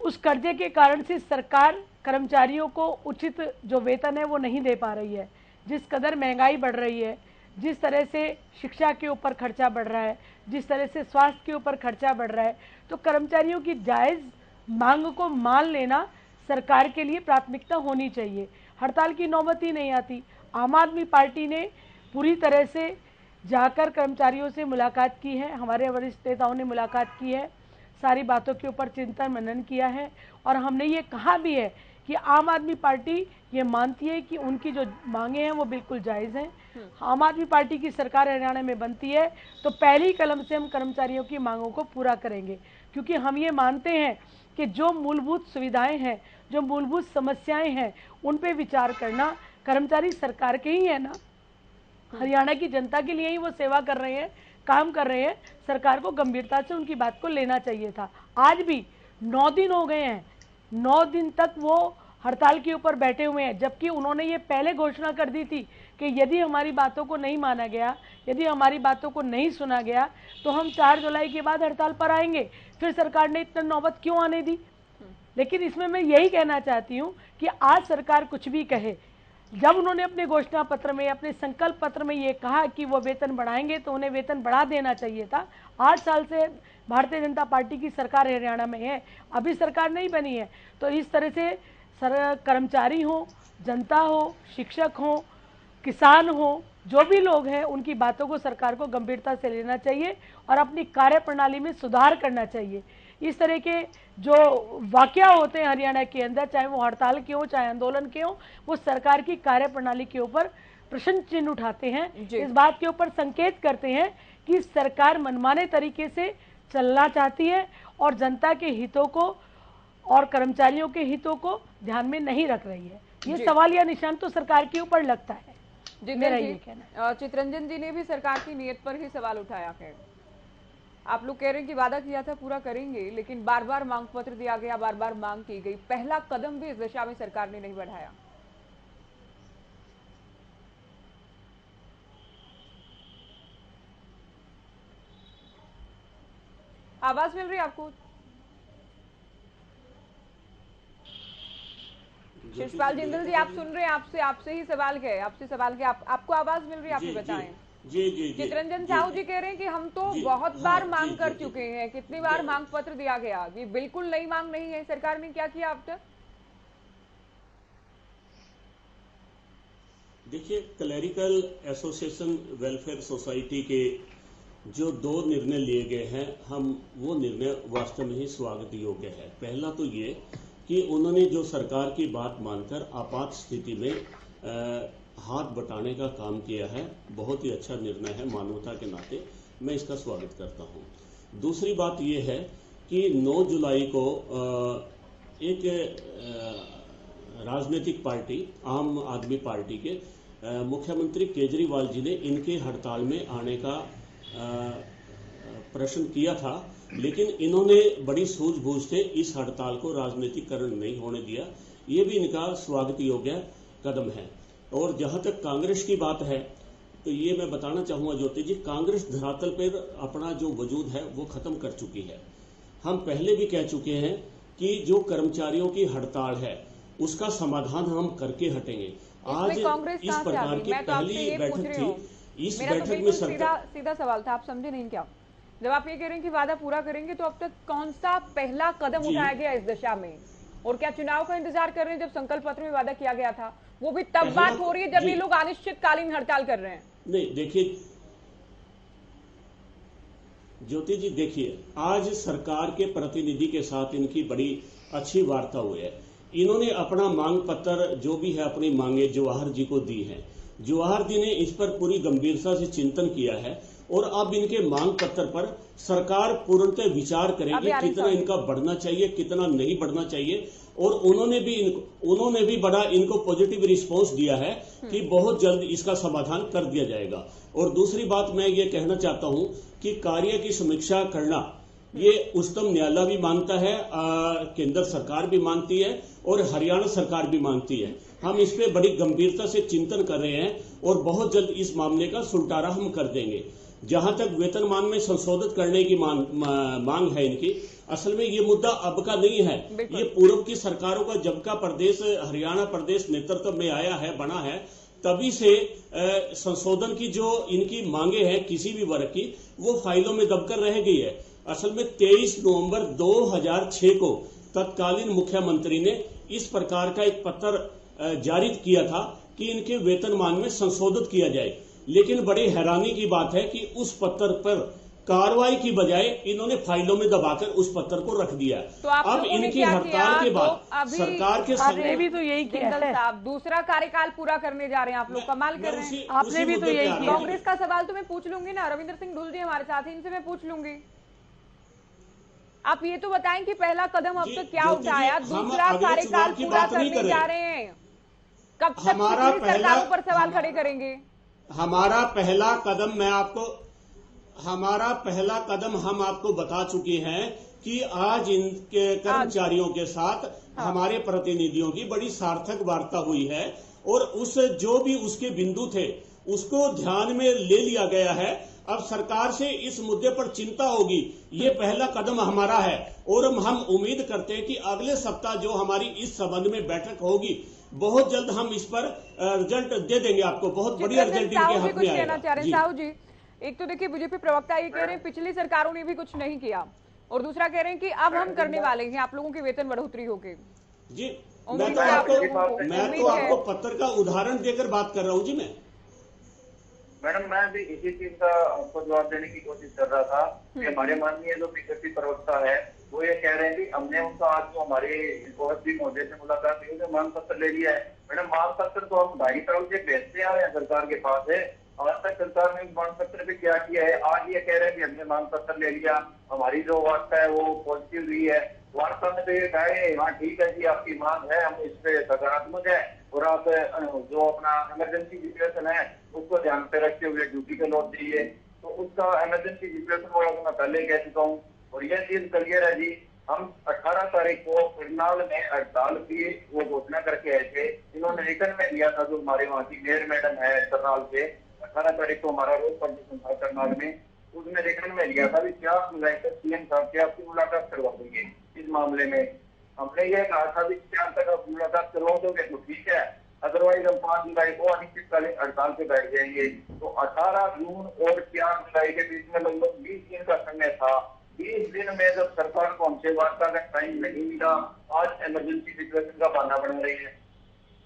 उस कर्जे के कारण से सरकार कर्मचारियों को उचित जो वेतन है वो नहीं दे पा रही है। जिस कदर महंगाई बढ़ रही है, जिस तरह से शिक्षा के ऊपर खर्चा बढ़ रहा है, जिस तरह से स्वास्थ्य के ऊपर खर्चा बढ़ रहा है, तो कर्मचारियों की जायज़ मांग को मान लेना सरकार के लिए प्राथमिकता होनी चाहिए। हड़ताल की नौबत ही नहीं आती। आम आदमी पार्टी ने पूरी तरह से जाकर कर्मचारियों से मुलाकात की है, हमारे वरिष्ठ नेताओं ने मुलाकात की है, सारी बातों के ऊपर चिंतन मनन किया है और हमने ये कहा भी है कि आम आदमी पार्टी ये मानती है कि उनकी जो मांगे हैं वो बिल्कुल जायज़ हैं। आम आदमी पार्टी की सरकार हरियाणा में बनती है तो पहली कलम से हम कर्मचारियों की मांगों को पूरा करेंगे, क्योंकि हम ये मानते हैं कि जो मूलभूत सुविधाएं हैं, जो मूलभूत समस्याएं हैं, उन पे विचार करना कर्मचारी सरकार के ही है ना। हरियाणा की जनता के लिए ही वो सेवा कर रहे हैं, काम कर रहे हैं। सरकार को गंभीरता से उनकी बात को लेना चाहिए था। आज भी 9 दिन हो गए हैं, 9 दिन तक वो हड़ताल के ऊपर बैठे हुए हैं, जबकि उन्होंने ये पहले घोषणा कर दी थी कि यदि हमारी बातों को नहीं माना गया, यदि हमारी बातों को नहीं सुना गया तो हम 4 जुलाई के बाद हड़ताल पर आएंगे। फिर सरकार ने इतना नौबत क्यों आने दी? लेकिन इसमें मैं यही कहना चाहती हूँ कि आज सरकार कुछ भी कहे, जब उन्होंने अपने घोषणा पत्र में, अपने संकल्प पत्र में ये कहा कि वो वेतन बढ़ाएंगे तो उन्हें वेतन बढ़ा देना चाहिए था। 8 साल से भारतीय जनता पार्टी की सरकार हरियाणा में है, अभी सरकार नहीं बनी है, तो इस तरह से कर्मचारी हो, जनता हो, शिक्षक हो, किसान हो, जो भी लोग हैं, उनकी बातों को सरकार को गंभीरता से लेना चाहिए और अपनी कार्यप्रणाली में सुधार करना चाहिए। इस तरह के जो वाकया होते हैं हरियाणा के अंदर, चाहे वो हड़ताल के हो, चाहे आंदोलन के हो, वो सरकार की कार्यप्रणाली के ऊपर प्रश्न चिन्ह उठाते हैं, इस बात के ऊपर संकेत करते हैं कि सरकार मनमाने तरीके से चलना चाहती है और जनता के हितों को और कर्मचारियों के हितों को ध्यान में नहीं रख रही है। ये सवाल या निशान तो सरकार के ऊपर लगता है। मेरा ये कहना है। चितरंजन जी ने भी सरकार की नीयत पर ही सवाल उठाया है। आप लोग कह रहे हैं कि वादा किया था पूरा करेंगे, लेकिन बार बार मांग पत्र दिया गया, बार बार मांग की गई, पहला कदम भी इस दिशा में सरकार ने नहीं बढ़ाया। आवाज मिल रही है आपको? शिषपाल जिंदल जी, आप सुन रहे हैं? आपसे ही सवाल है, आपको आवाज मिल रही है? आप ही बताएं। जी। चितरंजन साहू जी कह रहे हैं कि हम तो बहुत बार मांग कर चुके हैं, कितनी बार मांग पत्र दिया गया, ये बिल्कुल नई मांग नहीं है। सरकार ने क्या किया अब तक? देखिए, क्लरिकल एसोसिएशन वेलफेयर सोसाइटी के जो 2 निर्णय लिए गए हैं, हम वो निर्णय वास्तव में ही स्वागत योग्य है। पहला तो ये कि उन्होंने जो सरकार की बात मानकर आपात स्थिति में हाथ बटाने का काम किया है, बहुत ही अच्छा निर्णय है। मानवता के नाते मैं इसका स्वागत करता हूं। दूसरी बात यह है कि 9 जुलाई को एक राजनीतिक पार्टी, आम आदमी पार्टी के मुख्यमंत्री केजरीवाल जी ने इनके हड़ताल में आने का प्रश्न किया था, लेकिन इन्होंने बड़ी सूझबूझ से इस हड़ताल को राजनीतिकरण नहीं होने दिया। ये भी इनका स्वागत योग्य कदम है। और जहां तक कांग्रेस की बात है, तो ये मैं बताना चाहूंगा ज्योति जी, कांग्रेस धरातल पर अपना जो वजूद है वो खत्म कर चुकी है। हम पहले भी कह चुके हैं कि जो कर्मचारियों की हड़ताल है उसका समाधान हम करके हटेंगे। आज इस प्रकार की पहली बैठक थी। इस बैठक में सीधा सवाल था, आप समझे नहीं क्या? जब आप ये कह रहे हैं कि वादा पूरा करेंगे, तो अब तक कौन सा पहला कदम उठाया गया इस दिशा में? और क्या चुनाव का इंतजार कर रहे हैं? जब संकल्प पत्र में वादा किया गया था, वो भी तब बात हो रही है जब ये लोग अनिश्चितकालीन हड़ताल कर रहे हैं। नहीं देखिए ज्योति जी, देखिए आज सरकार के प्रतिनिधि के साथ इनकी बड़ी अच्छी वार्ता हुई है। इन्होंने अपना मांग पत्र जो भी है अपनी मांगे जवाहर जी को दी है। जवाहर जी ने इस पर पूरी गंभीरता से चिंतन किया है और अब इनके मांग पत्र पर सरकार पूर्णतः विचार करेगी कितना इनका बढ़ना चाहिए, कितना नहीं बढ़ना चाहिए। और उन्होंने भी बड़ा इनको पॉजिटिव रिस्पांस दिया है कि बहुत जल्द इसका समाधान कर दिया जाएगा। और दूसरी बात मैं ये कहना चाहता हूं कि कार्य की समीक्षा करना ये उच्चतम न्यायालय भी मानता है, केंद्र सरकार भी मानती है और हरियाणा सरकार भी मानती है। हम इस पे बड़ी गंभीरता से चिंतन कर रहे हैं और बहुत जल्द इस मामले का सुलटारा हम कर देंगे। जहां तक वेतनमान में संशोधित करने की मांग है इनकी, असल में ये मुद्दा अब का नहीं है, ये पूर्व की सरकारों का जब का प्रदेश हरियाणा प्रदेश नेतृत्व में आया है, बना है, तभी से संशोधन की जो इनकी मांगे हैं किसी भी वर्ग की, वो फाइलों में दबकर रह गई है। असल में 23 नवंबर 2006 को तत्कालीन मुख्यमंत्री ने इस प्रकार का एक पत्र जारी किया था कि इनके वेतनमान में संशोधित किया जाए। लेकिन बड़ी हैरानी की बात है कि उस पत्र पर कार्रवाई की बजाय इन्होंने फाइलों में दबाकर उस पत्र को रख दिया। तो अब इनकी हड़ताल के बाद सरकार के आपने भी तो यही किया है साहब, दूसरा कार्यकाल पूरा करने जा रहे हैं आप लोग, कमाल कर रहे हैं। आपने भी तो यही किया। कांग्रेस का सवाल तो मैं पूछ लूंगी ना, रविंद्र सिंह ढुल जी हमारे साथ हैं, इनसे मैं पूछ लूंगी। आप ये तो बताएं कि पहला कदम अब तक क्या उठाया, दूसरा कार्यकाल पूरा करने जा रहे हैं, कब तक सरकारों पर सवाल खड़े करेंगे? हमारा पहला कदम हम आपको बता चुके हैं कि आज इनके कर्मचारियों के साथ हमारे प्रतिनिधियों की बड़ी सार्थक वार्ता हुई है और जो भी उसके बिंदु थे उसको ध्यान में ले लिया गया है। अब सरकार से इस मुद्दे पर चिंता होगी, ये पहला कदम हमारा है और हम उम्मीद करते हैं कि अगले सप्ताह जो हमारी इस संबंध में बैठक होगी, बहुत जल्द हम इस पर रिजल्ट दे देंगे आपको, बहुत बढ़िया रिजल्ट इनके हाथ में आएगा। साहू जी, एक तो देखिए बीजेपी प्रवक्ता ये कह रहे हैं पिछली सरकारों ने भी कुछ नहीं किया, और दूसरा कह रहे हैं कि अब हम करने वाले हैं, आप लोगों की वेतन बढ़ोतरी होगी। जी मैं तो आपको पत्र का उदाहरण देकर बात कर रहा हूँ। जी मैडम मैं भी इसी चीज का आपको जवाब देने की कोशिश कर रहा था कि हमारे माननीय जो बीजेपी प्रवक्ता है वो ये कह रहे हैं कि हमने उनका आज जो हमारे ओएसडी महोदय से मुलाकात हुई है मांग पत्र ले लिया है। मैडम मांग पत्र तो हम ढाई तरफ से भेजते आ रहे हैं, सरकार के पास है, आज तक सरकार ने मांग पत्र पे क्या किया है? आज ये कह रहे हैं कि हमने मांग पत्र ले लिया, हमारी जो वार्ता है वो पॉजिटिव हुई है। वार्ता में तो ये कहा है हाँ ठीक है जी आपकी मांग है, हम इस पे सकारात्मक है और आप जो अपना इमरजेंसी सिचुएशन है उसको ध्यान पे रखते हुए ड्यूटी पे लौट जाइए। तो उसका इमरजेंसी सिचुएशन वाला मैं पहले कह चुका हूँ और यह चीज क्लियर है जी। हम 18 तारीख को करनाल में हड़ताल की वो घोषणा करके आए थे, इन्होंने रिटर्न में दिया था जो हमारे वहाँ की मेयर मैडम है करनाल से, 18 तारीख को हमारा रोज प्रदर्शन था करनाल में, उसमें रिटर्न में लिया था कि आप बुलाकर सीएम साहब से आपकी मुलाकात करवा देंगे इस मामले में। हमने ये कहा था कि 4 तक आप मुलाकात करवा दोगे तो ठीक है, अदरवाइज हम 5 जुलाई को अनिश्चितकालीन हड़ताल पे बैठ जाएंगे। तो 18 जून और 4 जुलाई के बीच में लगभग 20 दिन का समय था। 20 दिन में जब सरकार को हमसे वार्ता का टाइम नहीं मिला, आज इमरजेंसी सिचुएशन का बहाना बना रही है,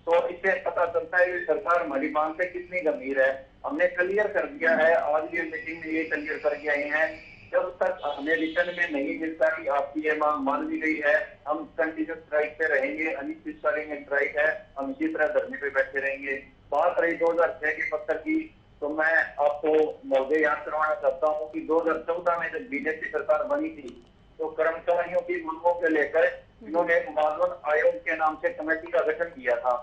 तो इससे पता चलता है कि सरकार हमारी मांग पे कितनी गंभीर है। हमने क्लियर कर दिया है, आज ये मीटिंग में ये क्लियर करके आए हैं, जब तक हमें रिटर्न में नहीं मिलता कि आपकी ये मांग मान ली गई है, हम कंटिन्यूस स्ट्राइक पे रहेंगे, अनिश्चितकालीन स्ट्राइक है, हम इसी तरह धरने पे बैठे रहेंगे। बात रही 2006 के पत्र की, तो मैं आपको महोदय याद करवाना चाहता हूँ कि 2014 में जब बीजेपी सरकार बनी थी तो कर्मचारियों की मांगों को लेकर इन्होंने एक महाजन आयोग के नाम से कमेटी का गठन किया था।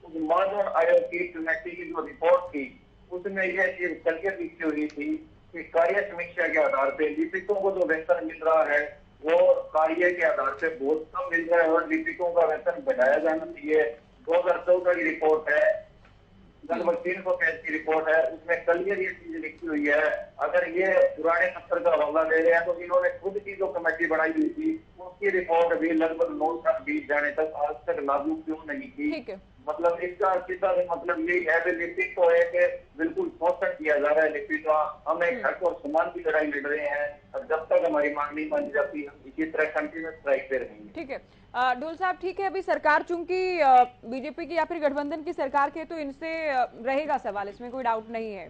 उस महाजन आयोग की कमेटी की जो रिपोर्ट थी उसमें यह चीज क्लियर लिखी हुई थी कि कार्य समीक्षा के आधार पे लिपिकों को जो वेतन मिल रहा है वो कार्य के आधार पे बहुत कम मिल रहा है और लिपिकों का वेतन बढ़ाया जाना चाहिए। 2014 की रिपोर्ट है, लगभग 300 पेज की रिपोर्ट है, उसमें क्लियर ये चीज लिखी हुई है। अगर ये पुराने पत्र का हवाला दे रहे हैं तो इन्होंने खुद की जो कमेटी बनाई हुई थी उसकी रिपोर्ट भी लगभग 9 साल बीत जाने तक आज तक लागू क्यों नहीं की? मतलब इसका सीधा मतलब यही है कि लिपिक को है कि बिल्कुल शोषण किया जा रहा है लिपिक का। हम एक हक और सम्मान की लड़ाई लड़ रहे हैं और जब तक हमारी मांग नहीं मानी जाती हम इसी तरह कंटिन्यूस स्ट्राइक पे रहेंगे। ठीक है ढोल साहब, ठीक है, अभी सरकार चूंकि बीजेपी की या फिर गठबंधन की सरकार के, तो इनसे रहेगा सवाल, इसमें कोई डाउट नहीं है।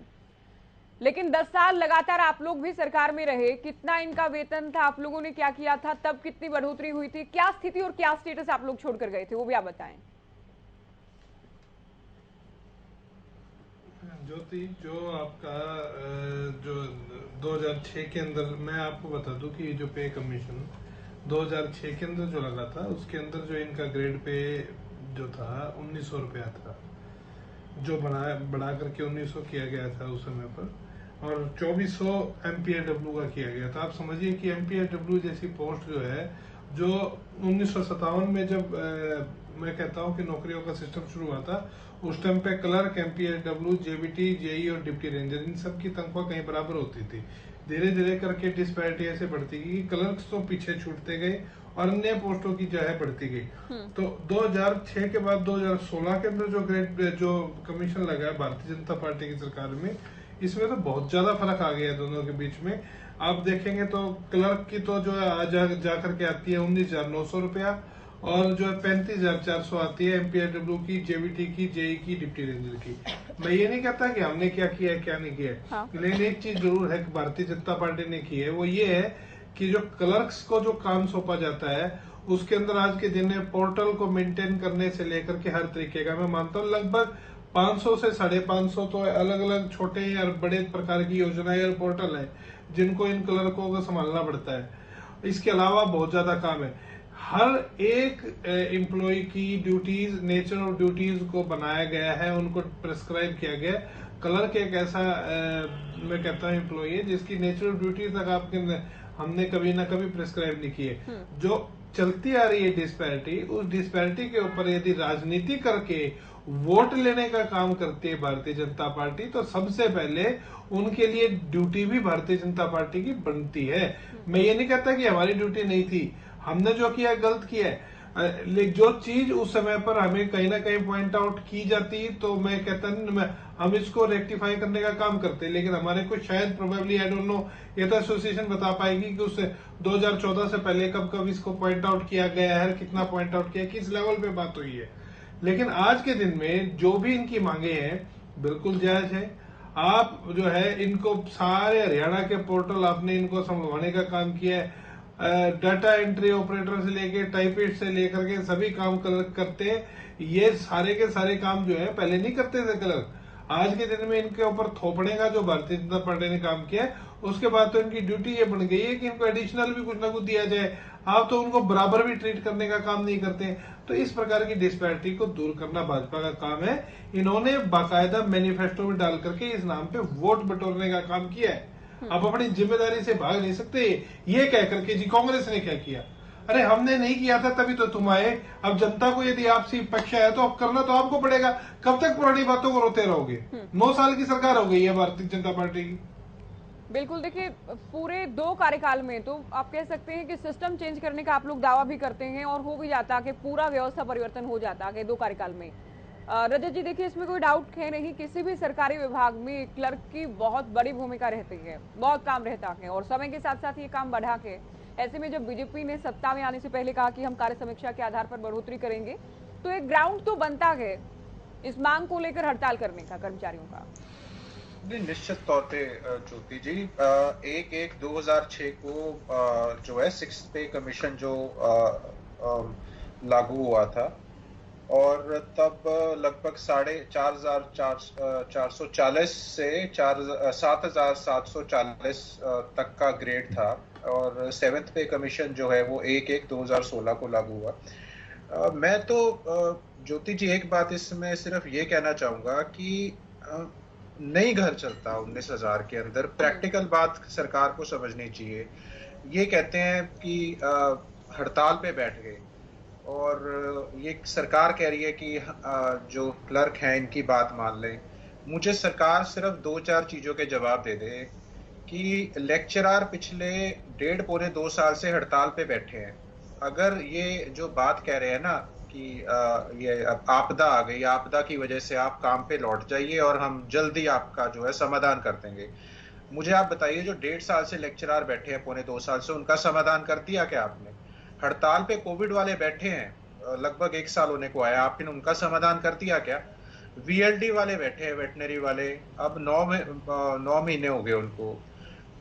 लेकिन 10 साल लगातार आप लोग भी सरकार में रहे, कितना इनका वेतन था, आप लोगों ने क्या किया था, तब कितनी बढ़ोतरी हुई थी, क्या स्थिति और क्या स्टेटस आप लोग छोड़कर गए थे, वो भी आप बताएं। ज्योति, जो आपका जो 2006 के अंदर, मैं आपको बता दूं कि जो पे कमीशन 2006 के अंदर जो लगा था, उसके अंदर जो इनका ग्रेड पे जो था 1900 रुपया था, जो बढ़ा करके 1900 किया गया था उस समय पर, और 2400 MPW का किया गया था। आप समझिए कि MPW जैसी पोस्ट जो है, जो 1957 में जब मैं कहता हूं कि नौकरियों का सिस्टम शुरू हुआ था, उस टाइम पे क्लर्क, MPW, JBT, JE और डिप्टी रेंजर, इन सब की तनख्वाह कहीं बराबर होती थी। धीरे धीरे करके डिस्पैरिटी ऐसे बढ़ती गई, क्लर्क्स तो पीछे छूटते गए और अन्य पोस्टों की जो है बढ़ती गई। तो 2006 के बाद 2016 के अंदर जो कमीशन लगा है भारतीय जनता पार्टी की सरकार में, इसमें तो बहुत ज्यादा फर्क आ गया है दोनों के बीच में। आप देखेंगे तो क्लर्क की तो जो है जा करके आती है 19,900 रुपया, और जो है 35,400 आती है MPW की, JBT की, JE की, डिप्टी रेंजर की। मैं ये नहीं कहता कि हमने क्या किया है क्या नहीं किया है, हाँ। लेकिन एक चीज जरूर है कि भारतीय जनता पार्टी ने की है, वो ये है कि जो क्लर्क्स को जो काम सौंपा जाता है, उसके अंदर आज के दिन में पोर्टल को मेंटेन करने से लेकर के हर तरीके का, मैं मानता हूँ लगभग 500 से 550 तो अलग अलग छोटे और बड़े प्रकार की योजनाएं और पोर्टल है जिनको इन क्लर्कों को संभालना पड़ता है। इसके अलावा बहुत ज्यादा काम है। हर एक एम्प्लॉय की ड्यूटीज, नेचर ऑफ ड्यूटीज को बनाया गया है, उनको प्रिस्क्राइब किया गया है। क्लर्क एक ऐसा मैं कहता हूँ एम्प्लॉय है जिसकी नेचर ऑफ ड्यूटीज तक हमने कभी ना कभी प्रिस्क्राइब नहीं की है। जो चलती आ रही है डिस्पैरिटी, उस डिस्पैरिटी के ऊपर यदि राजनीति करके वोट लेने का काम करती है भारतीय जनता पार्टी, तो सबसे पहले उनके लिए ड्यूटी भी भारतीय जनता पार्टी की बनती है। मैं ये नहीं कहता कि हमारी ड्यूटी नहीं थी, हमने जो किया गलत किया है, लेकिन जो चीज उस समय पर हमें कहीं ना कहीं पॉइंट आउट की जाती, तो मैं कहता नहीं, हम इसको रेक्टिफाई करने का काम करते। लेकिन हमारे को शायद प्रोबेबली, आई डोंट नो, ये तो एसोसिएशन बता पाएगी कि उससे 2014 से पहले कब कब इसको पॉइंट आउट किया गया है, कितना पॉइंट आउट किया, किस लेवल पे बात हुई है। लेकिन आज के दिन में जो भी इनकी मांगे हैं बिल्कुल जायज है। आप जो है इनको सारे हरियाणा के पोर्टल आपने इनको संभलवाने का काम किया है। डाटा एंट्री ऑपरेटर से लेके टाइपिस्ट से लेकर के सभी काम करते हैं। ये सारे के सारे काम जो है पहले नहीं करते थे क्लर्क। आज के दिन में इनके ऊपर थोपने का जो भारतीय जनता पार्टी ने काम किया है, उसके बाद तो इनकी ड्यूटी ये बन गई है कि इनको एडिशनल भी कुछ ना कुछ दिया जाए। आप तो उनको बराबर भी ट्रीट करने का काम नहीं करते। तो इस प्रकार की डिस्पैरिटी को दूर करना भाजपा का काम है। इन्होंने बाकायदा मैनिफेस्टो में डाल करके इस नाम पे वोट बटोरने का काम किया है। आप अपनी जिम्मेदारी से भाग नहीं सकते ये कह करके जी कांग्रेस ने क्या किया। अरे हमने नहीं किया था तभी तो तुम आए। अब जनता को यदि आपसी पक्ष है तो अब करना तो आपको पड़ेगा। कब तक पुरानी बातों को रोते रहोगे? 9 साल की सरकार हो गई है भारतीय जनता पार्टी की। बिल्कुल, देखिए पूरे 2 कार्यकाल में तो आप कह सकते हैं कि सिस्टम चेंज करने का आप लोग दावा भी करते हैं और हो भी जाता कि पूरा व्यवस्था परिवर्तन हो जाता कि 2 कार्यकाल में। रजत जी देखिए, इसमें कोई डाउट है नहीं, किसी भी सरकारी विभाग में क्लर्क की बहुत बड़ी भूमिका रहती है, बहुत काम रहता है और समय के साथ साथ ये काम बढ़ा के। ऐसे में जब बीजेपी ने सत्ता में आने से पहले कहा कि हम कार्य समीक्षा के आधार पर बढ़ोतरी करेंगे, तो एक ग्राउंड तो बनता है इस मांग को लेकर हड़ताल करने का कर्मचारियों का। निश्चित तौर पे ज्योति जी, 1/1/2006 को जो है 6th पे कमीशन जो लागू हुआ था और तब लगभग 4,440 से 7,740 तक का ग्रेड था और 7th पे कमीशन जो है वो 1/1/2016 को लागू हुआ। मैं तो ज्योति जी एक बात इसमें सिर्फ ये कहना चाहूंगा कि नहीं घर चलता 19,000 के अंदर। प्रैक्टिकल बात सरकार को समझनी चाहिए। ये कहते हैं कि हड़ताल पे बैठ गए और ये सरकार कह रही है कि जो क्लर्क हैं इनकी बात मान लें। मुझे सरकार सिर्फ 2-4 चीजों के जवाब दे दे कि लेक्चरर पिछले 1.5 पौने 2 साल से हड़ताल पे बैठे हैं। अगर ये जो बात कह रहे हैं ना कि ये अब आपदा आ गई, आपदा की वजह से आप काम पे लौट जाइए और हम जल्दी आपका जो है समाधान कर देंगे। मुझे आप बताइए, जो 1.5 साल से लेक्चरार बैठे हैं, पौने 2 साल से, उनका समाधान कर दिया क्या आपने? हड़ताल पे कोविड वाले बैठे हैं, लगभग 1 साल होने को आया, आपने उनका समाधान कर दिया क्या? VLD वाले बैठे हैं, वेटनरी वाले, अब 9 महीने हो गए उनको।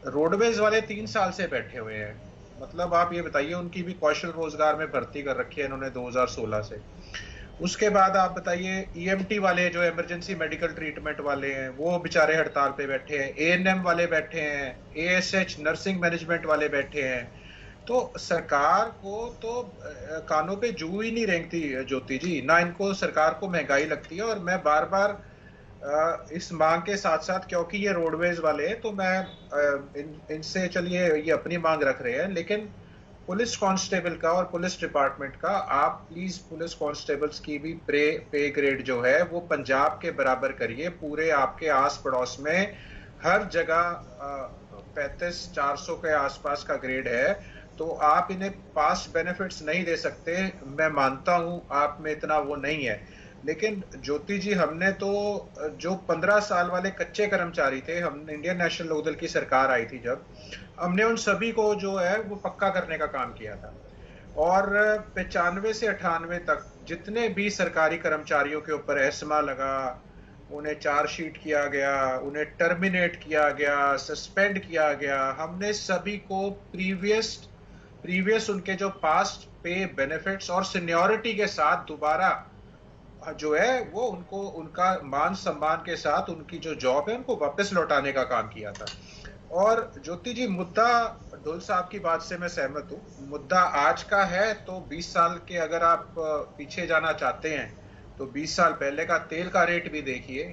रोडवेज वाले 3 साल से बैठे हुए हैं। मतलब आप ये बताइए, उनकी भी कौशल रोजगार में भर्ती कर रखी है इन्होंने 2016 से। उसके बाद आप बताइए, EMT वाले जो इमरजेंसी मेडिकल ट्रीटमेंट वाले हैं, वो बेचारे हड़ताल पे बैठे हैं। ANM वाले बैठे हैं, ASH नर्सिंग मैनेजमेंट वाले बैठे हैं। तो सरकार को तो कानों पे जू ही नहीं रेंगती ज्योति जी, ना इनको सरकार को महंगाई लगती है। और मैं बार बार इस मांग के साथ साथ, क्योंकि ये रोडवेज वाले हैं, तो मैं इनसे, चलिए ये अपनी मांग रख रहे हैं, लेकिन पुलिस कांस्टेबल का और पुलिस डिपार्टमेंट का, आप प्लीज पुलिस कांस्टेबल्स की भी पे ग्रेड जो है वो पंजाब के बराबर करिए। पूरे आपके आस पड़ोस में हर जगह 35-400 के आसपास का ग्रेड है। तो आप इन्हें पास्ट बेनिफिट्स नहीं दे सकते, मैं मानता हूं आप में इतना वो नहीं है। लेकिन ज्योति जी, हमने तो जो 15 साल वाले कच्चे कर्मचारी थे, हम इंडियन नेशनल लोकदल की सरकार आई थी जब, हमने उन सभी को जो है वो पक्का करने का काम किया था। और 95 से 98 तक जितने भी सरकारी कर्मचारियों के ऊपर एस्मा लगा, उन्हें चार्जशीट किया गया, उन्हें टर्मिनेट किया गया, सस्पेंड किया गया, हमने सभी को प्रीवियस उनके जो पास्ट पे बेनिफिट्स और सीनियरिटी के साथ दोबारा जो है वो उनको उनका मान सम्मान के साथ उनकी जो जॉब है उनको वापस लौटाने का काम किया था। और ज्योति जी, मुद्दा ढुल साहब की बात से मैं सहमत हूँ। मुद्दा आज का है तो 20 साल के अगर आप पीछे जाना चाहते हैं तो 20 साल पहले का तेल का रेट भी देखिए,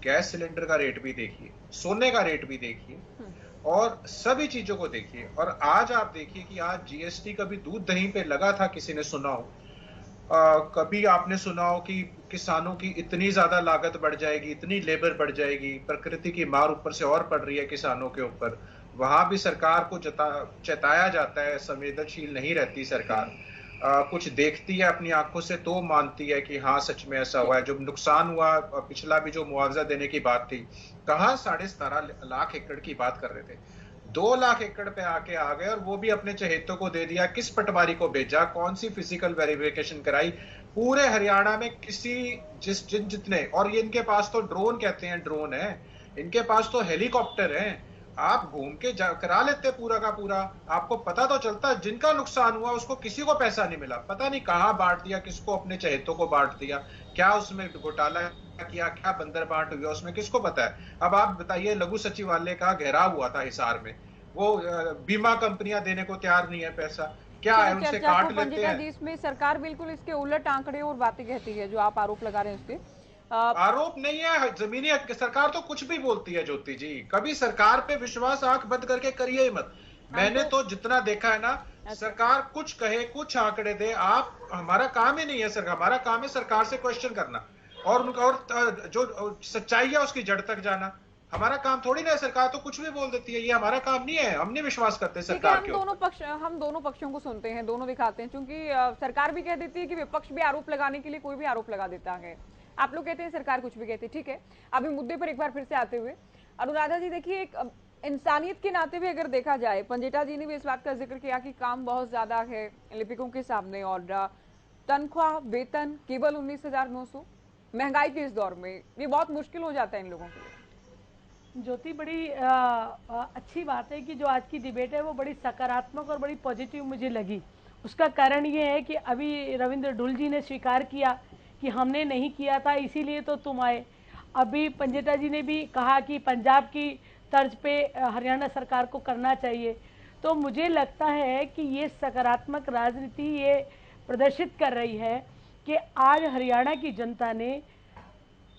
गैस सिलेंडर का रेट भी देखिए, सोने का रेट भी देखिए, और सभी चीजों को देखिए। और आज आप देखिए कि आज GST कभी दूध दही पे लगा था, किसी ने सुना हो? कभी आपने सुना हो कि किसानों की इतनी ज्यादा लागत बढ़ जाएगी, इतनी लेबर बढ़ जाएगी, प्रकृति की मार ऊपर से और पड़ रही है किसानों के ऊपर? वहां भी सरकार को चेताया जाता है, संवेदनशील नहीं रहती सरकार। कुछ देखती है अपनी आंखों से तो मानती है कि हाँ सच में ऐसा हुआ है। जो नुकसान हुआ, पिछला भी जो मुआवजा देने की बात थी, कहाँ 17.5 लाख एकड़ की बात कर रहे थे, 2 लाख एकड़ पे आके आ गए, और वो भी अपने चहेतों को दे दिया। किस पटवारी को भेजा, कौन सी फिजिकल वेरिफिकेशन कराई? पूरे हरियाणा में जितने, और ये इनके पास तो ड्रोन कहते हैं, ड्रोन है इनके पास, तो हेलीकॉप्टर है, आप घूम के करा लेते पूरा का पूरा। आपको पता तो चलता, जिनका नुकसान हुआ उसको किसी को पैसा नहीं मिला, पता नहीं कहाँ बांट दिया, किसको अपने चहेतों को बांट दिया, क्या उसमें घोटाला किया, क्या बंदर बांट हुआ उसमें, किसको पता है? अब आप बताइए, लघु सचिवालय का घेराव हुआ था हिसार में, वो बीमा कंपनियां देने को तैयार नहीं है पैसा, क्या है उनसे काट लेते हैं। जिसमें सरकार बिल्कुल इसके उलट आंकड़े और बातें कहती है, जो आप आरोप लगा रहे हैं उसके। आरोप नहीं है, जमीनी सरकार तो कुछ भी बोलती है ज्योति जी। कभी सरकार पे विश्वास आंख बंद करके करिए ही मत। मैंने तो जितना देखा है ना, सरकार कुछ कहे, कुछ आंकड़े दे, आप, हमारा काम ही नहीं है सरकार, हमारा काम है सरकार से क्वेश्चन करना और जो सच्चाई है उसकी जड़ तक जाना। हमारा काम थोड़ी ना है, सरकार तो कुछ भी बोल देती है, ये हमारा काम नहीं है, हम नहीं विश्वास करते सरकार के ऊपर। हम दोनों पक्षों को सुनते हैं, दोनों दिखाते हैं, क्योंकि सरकार भी कह देती है कि विपक्ष भी आरोप लगाने के लिए कोई भी आरोप लगा देता है। आप लोग कहते हैं सरकार कुछ भी कहती है, ठीक है। अभी मुद्दे पर एक बार फिर से आते हुए, अनुराधा जी देखिए, एक इंसानियत के नाते भी अगर देखा जाए, पंजेटा जी ने भी इस बात का जिक्र किया कि काम बहुत ज्यादा है लिपिकों के सामने, और तनख्वाह वेतन केवल 19,900, महंगाई के इस दौर में ये बहुत मुश्किल हो जाता है इन लोगों के लिए। ज्योति, बड़ी अच्छी बात है कि जो आज की डिबेट है वो बड़ी सकारात्मक और बड़ी पॉजिटिव मुझे लगी। उसका कारण ये है कि अभी रविंद्र ढुल जी ने स्वीकार किया कि हमने नहीं किया था, इसीलिए तो तुम आए। अभी पंजेटा जी ने भी कहा कि पंजाब की तर्ज पे हरियाणा सरकार को करना चाहिए। तो मुझे लगता है कि ये सकारात्मक राजनीति ये प्रदर्शित कर रही है कि आज हरियाणा की जनता ने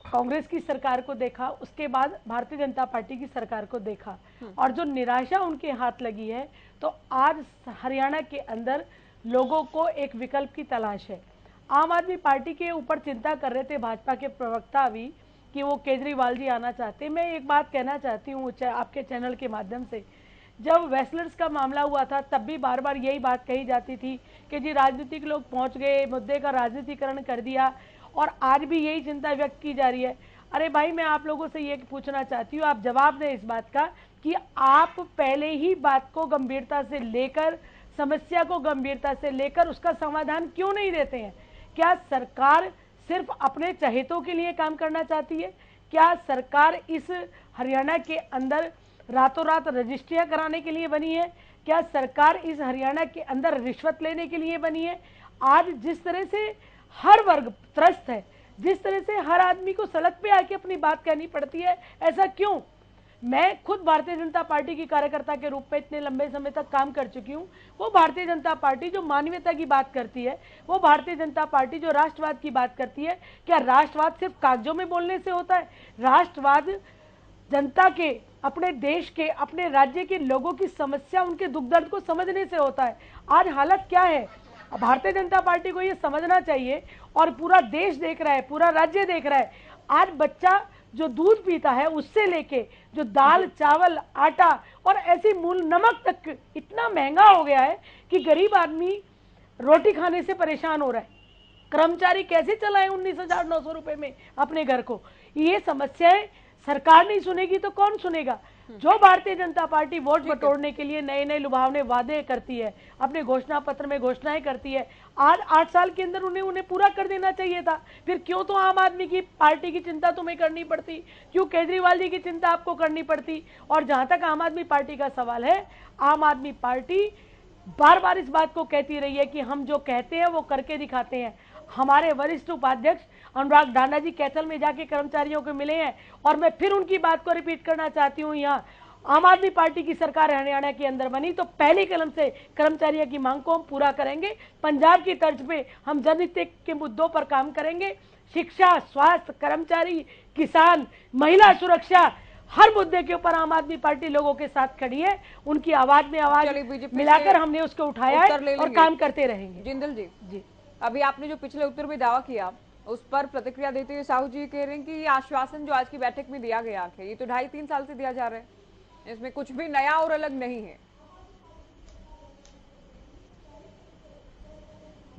कांग्रेस की सरकार को देखा, उसके बाद भारतीय जनता पार्टी की सरकार को देखा, और जो निराशा उनके हाथ लगी है, तो आज हरियाणा के अंदर लोगों को एक विकल्प की तलाश है। आम आदमी पार्टी के ऊपर चिंता कर रहे थे भाजपा के प्रवक्ता भी कि वो केजरीवाल जी आना चाहते। मैं एक बात कहना चाहती हूँ आपके चैनल के माध्यम से जब वेस्लर्स का मामला हुआ था तब भी बार बार यही बात कही जाती थी कि जी राजनीतिक लोग पहुंच गए, मुद्दे का राजनीतिकरण कर दिया, और आज भी यही चिंता व्यक्त की जा रही है। अरे भाई, मैं आप लोगों से ये पूछना चाहती हूँ, आप जवाब दें इस बात का कि आप पहले ही बात को गंभीरता से लेकर, समस्या को गंभीरता से लेकर उसका समाधान क्यों नहीं देते हैं? क्या सरकार सिर्फ अपने चहेतों के लिए काम करना चाहती है? क्या सरकार इस हरियाणा के अंदर रातों रात रजिस्ट्रियां कराने के लिए बनी है? क्या सरकार इस हरियाणा के अंदर रिश्वत लेने के लिए बनी है? आज जिस तरह से हर वर्ग त्रस्त है, जिस तरह से हर आदमी को सड़क पे आके अपनी बात कहनी पड़ती है, ऐसा क्यों? मैं खुद भारतीय जनता पार्टी की कार्यकर्ता के रूप में इतने लंबे समय तक काम कर चुकी हूँ। वो भारतीय जनता पार्टी जो मानवीयता की बात करती है, वो भारतीय जनता पार्टी जो राष्ट्रवाद की बात करती है, क्या राष्ट्रवाद सिर्फ कागजों में बोलने से होता है? राष्ट्रवाद जनता के, अपने देश के, अपने राज्य के लोगों की समस्या, उनके दुख दर्द को समझने से होता है। आज हालत क्या है? भारतीय जनता पार्टी को ये समझना चाहिए, और पूरा देश देख रहा है, पूरा राज्य देख रहा है। आज बच्चा जो दूध पीता है उससे लेके जो दाल, चावल, आटा और ऐसी मूल नमक तक इतना महंगा हो गया है कि गरीब आदमी रोटी खाने से परेशान हो रहा है। कर्मचारी कैसे चलाए 19,900 रुपए में अपने घर को? ये समस्याएं सरकार नहीं सुनेगी तो कौन सुनेगा? जो भारतीय जनता पार्टी वोट बटोरने के लिए नए नए लुभावने वादे करती है, अपने घोषणा पत्र में घोषणाएं करती है, आज 8 साल के अंदर उन्हें पूरा कर देना चाहिए था। फिर क्यों तो आम आदमी की पार्टी की चिंता तुम्हें करनी पड़ती? क्यों केजरीवाल जी की चिंता आपको करनी पड़ती? और जहां तक आम आदमी पार्टी का सवाल है, आम आदमी पार्टी बार बार इस बात को कहती रही है कि हम जो कहते हैं वो करके दिखाते हैं। हमारे वरिष्ठ उपाध्यक्ष अनुराग डांडा जी कैथल में जाके कर्मचारियों को मिले हैं, और मैं फिर उनकी बात को रिपीट करना चाहती हूँ। यहाँ आम आदमी पार्टी की सरकार हरियाणा के अंदर बनी तो पहली कलम से कर्मचारियों की मांग को हम पूरा करेंगे। पंजाब की तर्ज पे हम जनहित के मुद्दों पर काम करेंगे। शिक्षा, स्वास्थ्य, कर्मचारी, किसान, महिला सुरक्षा, हर मुद्दे के ऊपर आम आदमी पार्टी लोगों के साथ खड़ी है। उनकी आवाज में आवाज मिलाकर हमने उसको उठाया है और काम करते रहेंगे। जिंदल जी, अभी आपने जो पिछले उत्तर में दावा किया उस पर प्रतिक्रिया देते हुए साहू जी कह रहे हैं कि ये आश्वासन जो आज की बैठक में दिया गया है, ये तो 2.5-3 साल से दिया जा रहा है, इसमें कुछ भी नया और अलग नहीं है।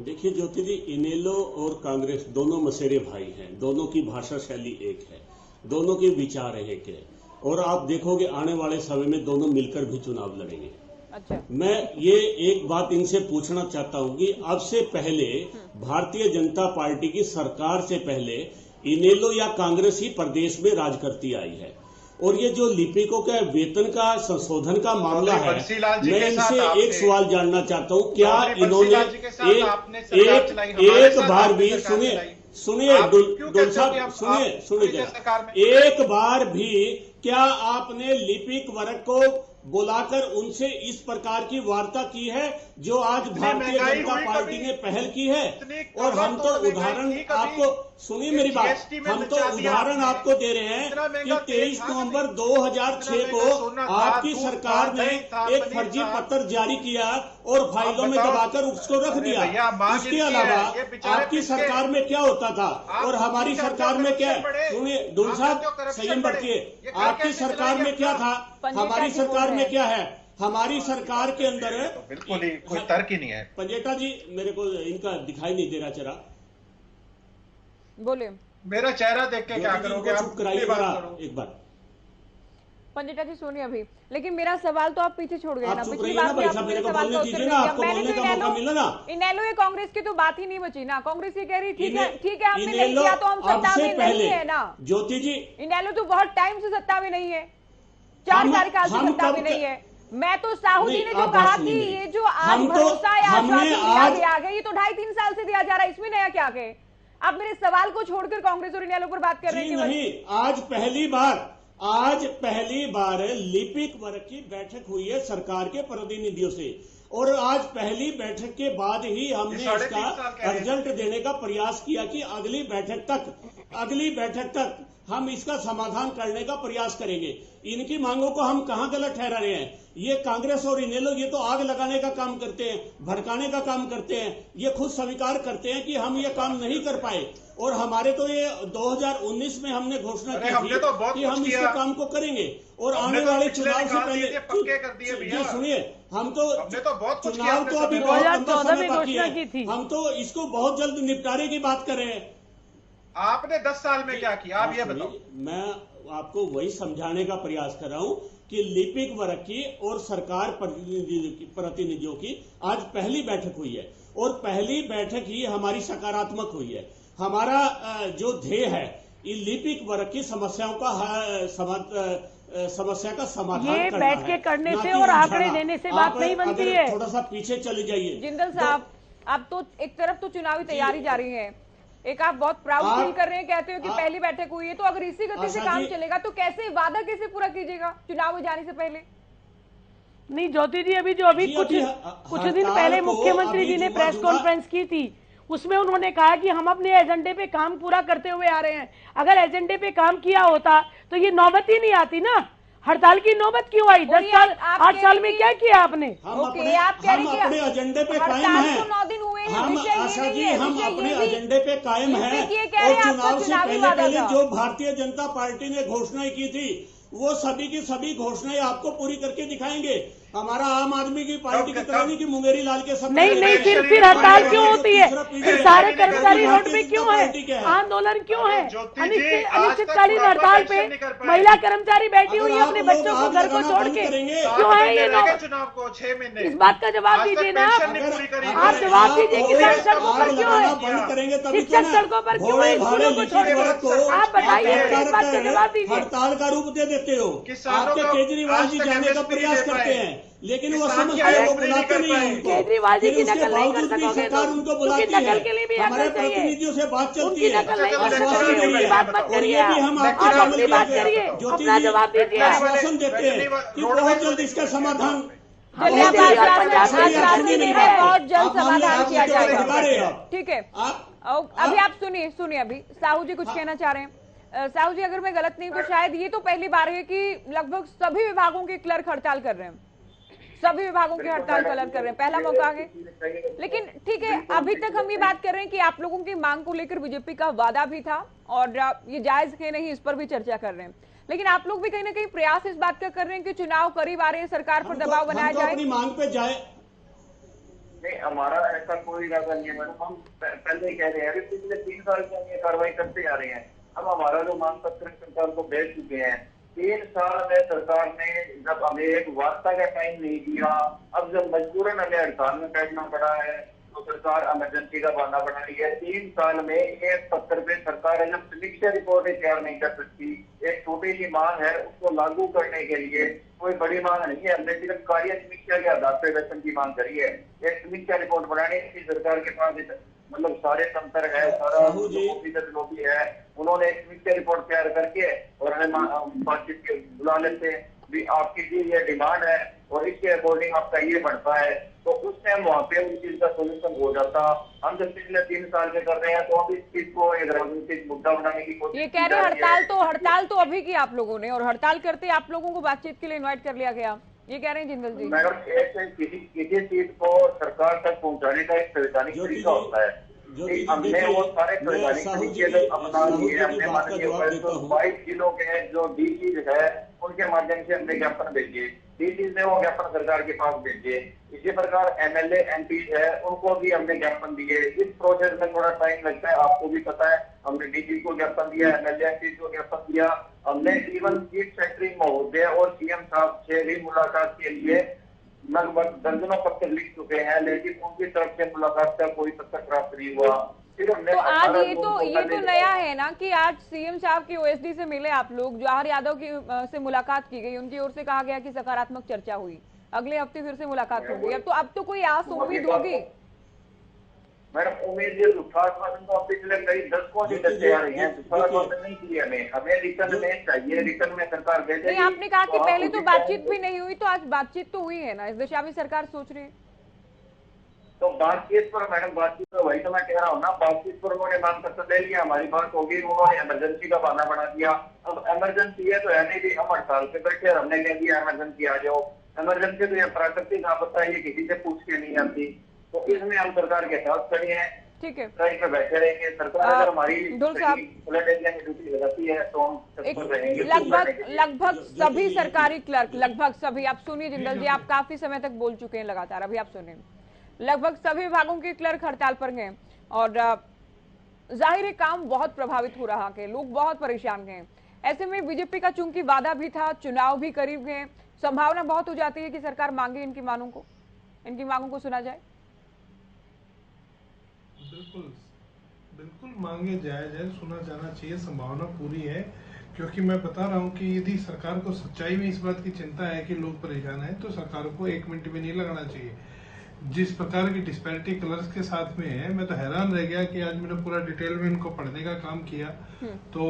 देखिए ज्योति जी, इनेलो और कांग्रेस दोनों मसेरे भाई हैं, दोनों की भाषा शैली एक है, दोनों के विचार एक है, और आप देखोगे आने वाले समय में दोनों मिलकर भी चुनाव लड़ेंगे। अच्छा। मैं ये एक बात इनसे पूछना चाहता हूं कि अब से पहले भारतीय जनता पार्टी की सरकार से पहले इनेलो या कांग्रेस ही प्रदेश में राज करती आई है, और ये जो लिपिकों के वेतन का संशोधन का मामला है, मैं इनसे एक सवाल जानना चाहता हूं, क्या इन्होंने एक बार भी सुनिए डोल साहब, सुनिए एक बार भी क्या आपने लिपिक वर्ग को बुलाकर उनसे इस प्रकार की वार्ता की है जो आज भारतीय जनता पार्टी ने पहल की है? और हम तो उदाहरण आपको, सुनिए मेरी बात, हम तो उदाहरण आपको दे रहे हैं कि 23 नवंबर 2006 को आपकी सरकार ने एक फर्जी पत्र जारी किया और फाइलों में दबाकर उसको रख दिया। इसके अलावा आपकी सरकार में क्या होता था और हमारी सरकार में क्या? सुनिए डोल साहब, संयम बरतिए। आपकी सरकार में क्या था, हमारी सरकार में क्या है? हमारी सरकार के अंदर बिल्कुल ही कोई तर्क ही नहीं है। पंजेटा जी, मेरे को इनका दिखाई नहीं दे रहा चेहरा, बोले मेरा चेहरा देख के क्या करोगे? चुप कराइए एक बार। पंजेटा जी सुनिए अभी, लेकिन मेरा सवाल तो आप पीछे छोड़ गए ना। पिछली बार भी आपने सवाल का उत्तर दिया। इनेलो या कांग्रेस की तो बात ही नहीं बची ना। कांग्रेस ये कह रही ठीक है हमने नहीं किया तो हम सत्ता में नहीं है ना। ज्योति जी, इनेलो तो बहुत टाइम से सत्ता में नहीं है, 4 कार्यकाल से सत्ता में नहीं है। मैं तो साहू जी ने जो कहा कि ये जो आज भरोसा या आश्वासन दिया गया, ये तो 2.5-3 साल से दिया जा रहा है, इसमें नया क्या है? आप मेरे सवाल को छोड़कर कांग्रेस और इनेलो पर बात कर रहे हैं। नहीं, आज पहली बार लिपिक वर्ग की बैठक हुई है सरकार के प्रतिनिधियों से, और आज पहली बैठक के बाद ही हमने इसका रिजल्ट देने का प्रयास किया कि अगली बैठक तक हम इसका समाधान करने का प्रयास करेंगे। इनकी मांगों को हम कहां गलत ठहरा रहे हैं? ये कांग्रेस और इनेलो ये तो आग लगाने का काम करते हैं, भड़काने का काम करते हैं। ये खुद स्वीकार करते हैं कि हम ये काम नहीं कर पाए, और हमारे तो ये 2019 में हमने घोषणा की थी तो बहुत कि हम इसके काम को करेंगे और आने वाले चुनाव से पहले पक्के कर दिए भैया। सुनिए, हम तो बहुत कुछ चुनाव तो अभी 2014 में घोषणा की थी, हम तो इसको बहुत जल्द निपटारे की बात कर रहे हैं। आपने 10 साल में क्या किया, आप ये बताओ। मैं आपको वही समझाने का प्रयास कर रहा हूं कि लिपिक वर्ग की और सरकार प्रतिनिधियों की आज पहली बैठक हुई है और पहली बैठक ही हमारी सकारात्मक हुई है। हमारा जो ध्येय है ये लिपिक वर्ग की समस्याओं का समस्या का समाधान ये करना बैठ के करने से और आंकड़े देने से बात नहीं बनती है। थोड़ा सा पीछे चले जाइए जिंदल साहब, अब तो एक तरफ तो चुनावी तैयारी जारी है, एक आप बहुत प्राउड फील कर रहे हैं, कहते हो कि पहली बैठक हुई है, तो अगर इसी गति से काम चलेगा तो कैसे वादा कैसे पूरा कीजिएगा चुनाव में जाने से पहले? नहीं ज्योति जी, अभी कुछ दिन पहले मुख्यमंत्री जी ने प्रेस कॉन्फ्रेंस की थी, उसमें उन्होंने कहा कि हम अपने एजेंडे पे काम पूरा करते हुए आ रहे हैं। अगर एजेंडे पे काम किया होता तो ये नौबत ही नहीं आती ना, हड़ताल की नौबत क्यों आई? 10 साल 8 साल में क्या किया आपने? हम अपने एजेंडे पे कायम हैं। हम आशा जी, हम अपने एजेंडे पे कायम हैं और चुनाव से पहले जो भारतीय जनता पार्टी ने घोषणाएं की थी वो सभी की सभी घोषणाएं आपको पूरी करके दिखाएंगे। हमारा आम आदमी की पार्टी की तरह नहीं कि मुंगेरी लाल के सब नहीं, फिर हड़ताल क्यों होती है? फिर सारे कर्मचारी रोड पे क्यों है? आंदोलन क्यों है? अनिश्चितकालीन हड़ताल पे महिला कर्मचारी बैठी हुई है अपने बच्चों को घर को छोड़ के, क्यों है ये लोग? चुनाव को 6 महीने, इस बात का जवाब दीजिए ना, आप जवाब दीजिए कि सड़कों पर क्यों है? शिक्षक सड़कों पर क्यों है? स्कूलों को छोड़ के आप बताइए, इस बात का जवाब दीजिए। हड़ताल का रूप दे देते हो, आपके केजरीवाल जी जाने का प्रयास करते हैं लेकिन वो समझते हैं, वो बुलाते नहीं है उनको। केजरीवाल जी की नकल नहीं कर भी सकोगे सरकार उनको बुलाती है, हमारे प्रतिनिधियों से बात चलती है, आश्वासन देती है और ये भी हम आपकी बात करिए, अपना जवाब दीजिए, आश्वासन देते हैं कि बहुत जल्द इसका समाधान बहुत जल्द समाधान किया जाएगा। ठीक है, अभी आप सुनिए अभी साहू जी कुछ कहना चाह रहे हैं। साहू जी, अगर मैं गलत नहीं तो शायद ये तो पहली बार है कि लगभग सभी विभागों के क्लर्क हड़ताल कर रहे हैं, सभी विभागों के हड़ताल कर रहे हैं, पहला मौका है। लेकिन ठीक है, अभी तक हम ये बात कर रहे हैं कि आप लोगों की मांग को लेकर बीजेपी का वादा भी था और ये जायज है नहीं, इस पर भी चर्चा कर रहे हैं, लेकिन आप लोग भी कहीं ना कहीं प्रयास इस बात का कर रहे हैं कि चुनाव करीब आ रहे हैं, सरकार पर दबाव बनाया जाए। अपनी मांग पे जाए नहीं, हमारा ऐसा कोई इरादा नहीं है मैडम। हम पहले ही कह रहे हैं, पिछले 3 साल से हम ये कार्रवाई करते आ रहे हैं। हम हमारा जो मांग पत्र सरकार को भेज चुके हैं। 3 साल में सरकार ने जब हमें एक वार्ता का टाइम नहीं दिया, अब जब मजबूरन हमें हड़ताल में बैठना पड़ा है तो सरकार इमरजेंसी का बहाना बना रही है। 3 साल में एक पत्र पे सरकार जब समीक्षा रिपोर्ट तैयार नहीं कर सकती, एक छोटी सी मांग है उसको लागू करने के लिए कोई बड़ी मांग नहीं है। हमने सिर्फ कार्य समीक्षा के आधार पर वेतन की मांग करी है। एक समीक्षा रिपोर्ट बनाने की सरकार के पास मतलब सारे तंत्र है, सारा जो भी है, उन्होंने एक समीक्षा रिपोर्ट तैयार करके और हमें बातचीत के बुला लेते हैं भी आपकी ये डिमांड है और इसके अकॉर्डिंग आपका ये बढ़ता है, तो उस टाइम वहाँ पे उस चीज का सोल्यूशन हो जाता। हम जब पिछले 3 साल में कर रहे हैं तो अब इस चीज को एक राजनीतिक मुद्दा बनाने की कोशिश। ये कह रहे हड़ताल तो अभी की आप लोगों ने, और हड़ताल करते आप लोगों को बातचीत के लिए इन्वाइट कर लिया गया, ये कह रहे हैं जिंदल जी। मैडम, ऐसे किसी चीज को सरकार तक पहुँचाने का एक संवैधानिक तरीका होता है। हमने वो सारे संवैधानिक तरीके अपना लिए। हमने 22 जिलों के जो डीसी है उनके माध्यम से हमने ज्ञापन भेजे, डीसी ने वो ज्ञापन सरकार के पास भेजे। इसी प्रकार एमएलए एमपी है उनको भी हमने ज्ञापन दिए। इस प्रोसेस में थोड़ा टाइम लगता है, आपको भी पता है। हमने डीसी को ज्ञापन दिया, एमएलए एमपी को ज्ञापन दिया। हमने इवन चीफ सेक्रेटरी महोदय और सीएम साहब से भी मुलाकात के लिए लगभग दर्जनों पत्र लिख चुके हैं, लेकिन उनकी तरफ से मुलाकात का कोई पत्र प्राप्त नहीं हुआ। तो आज ये तो नया है ना कि आज सीएम साहब की ओएसडी से मिले आप लोग, जवाहर यादव की से मुलाकात की गई, उनकी ओर से कहा गया कि सकारात्मक चर्चा हुई, अगले हफ्ते फिर से मुलाकात होगी। अब तो कोई आस उम्मीद होगी मैडम? उम्मीद ये दुष्टाश्वासन तो पिछले कई दशकों से चलते आ रही है, दुष्टाश्वासन नहीं किया हमें रिटर्न में चाहिए, रिटर्न में सरकार दे देगी। आपने कहा कि पहले तो बातचीत भी नहीं हुई, तो आज बातचीत तो हुई है ना, इस दिशा में सरकार सोच रही है। तो बातचीत पर मैडम, बातचीत पर वही तो मैं कह रहा हूँ ना, बातचीत पर उन्होंने मांग पत्र ले लिया, हमारी बात होगी, उन्होंने इमरजेंसी का बहाना बना दिया। अब इमरजेंसी है तो है नहीं, हम हड़ताल पे बैठे और हमने कह दिया इमरजेंसी आ जाओ। इमरजेंसी तो ये प्राकृतिक आपदा है, ये किसी से पूछ के नहीं आती। तो इसमें हम सरकार के साथ खड़े हैं। ठीक है, स्ट्राइक पे बैठे रहेंगे। सरकार अगर हमारी ढोल एरिया में ड्यूटी लगाती है तो हम तत्पर रहेंगे। लगभग सभी सरकारी क्लर्क, लगभग सभी, आप सुनिए जिंदल जी, आप काफी समय तक बोल चुके हैं लगातार, अभी आप सुनिए, लगभग सभी विभागों के क्लर्क हड़ताल पर गए और जाहिर है काम बहुत प्रभावित हो रहा है, लोग बहुत परेशान गए। ऐसे में बीजेपी का चूंकि वादा भी था, चुनाव भी करीब गए, संभावना बहुत हो जाती है कि सरकार मांगे इनकी मांगों को सुना जाए। बिल्कुल मांगे जायज है, सुना जाना चाहिए, संभावना पूरी है। क्योंकि मैं बता रहा हूँ कि यदि सरकार को सच्चाई में इस बात की चिंता है कि लोग परेशान हैं, तो सरकार को 1 मिनट भी नहीं लगाना चाहिए। जिस प्रकार की डिस्पैरिटी क्लर्क्स के साथ में है, मैं तो हैरान रह गया कि आज मैंने पूरा डिटेल में इनको पढ़ने का काम किया। तो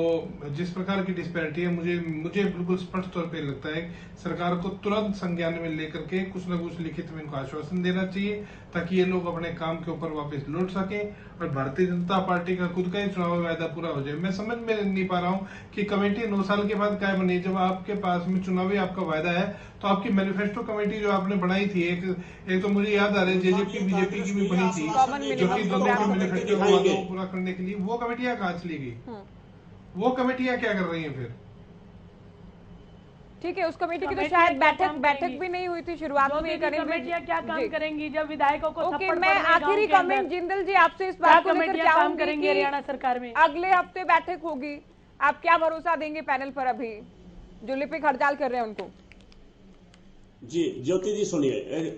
जिस प्रकार की डिस्पैरिटी है, मुझे बिल्कुल स्पष्ट तौर पे लगता है सरकार को तुरंत संज्ञान में लेकर के कुछ न कुछ लिखित में इनको आश्वासन देना चाहिए, ताकि ये लोग अपने काम के ऊपर वापस लौट सके और भारतीय जनता पार्टी का खुद का ही चुनाव वायदा पूरा हो जाए। मैं समझ में नहीं पा रहा हूँ कि कमेटी 9 साल के बाद क्या बनी। जब आपके पास में चुनावी आपका वायदा है, तो आपकी मैनिफेस्टो कमेटी जो आपने बनाई थी, एक तो मुझे याद आ रहा है जेजेपी बीजेपी की भी बनी थी, जो कि दोनों के मैनिफेस्टो को पूरा करने के लिए, वो कमेटियां कहाँ चली गई? वो कमेटियां क्या कर रही हैं फिर? ठीक है, उस कमेटी की तो शायद बैठक भी नहीं हुई थी शुरुआत में। कमेटियां क्या काम करेंगी जब विधायकों को थप्पड़ मैं आखिरी कमेंट जिंदल जी आपसे इस बात को लेकर काम करेंगे हरियाणा सरकार में? अगले हफ्ते बैठक होगी, आप क्या भरोसा देंगे पैनल पर अभी जो लिपिक हड़ताल कर रहे हैं उनको? जी ज्योति जी सुनिए,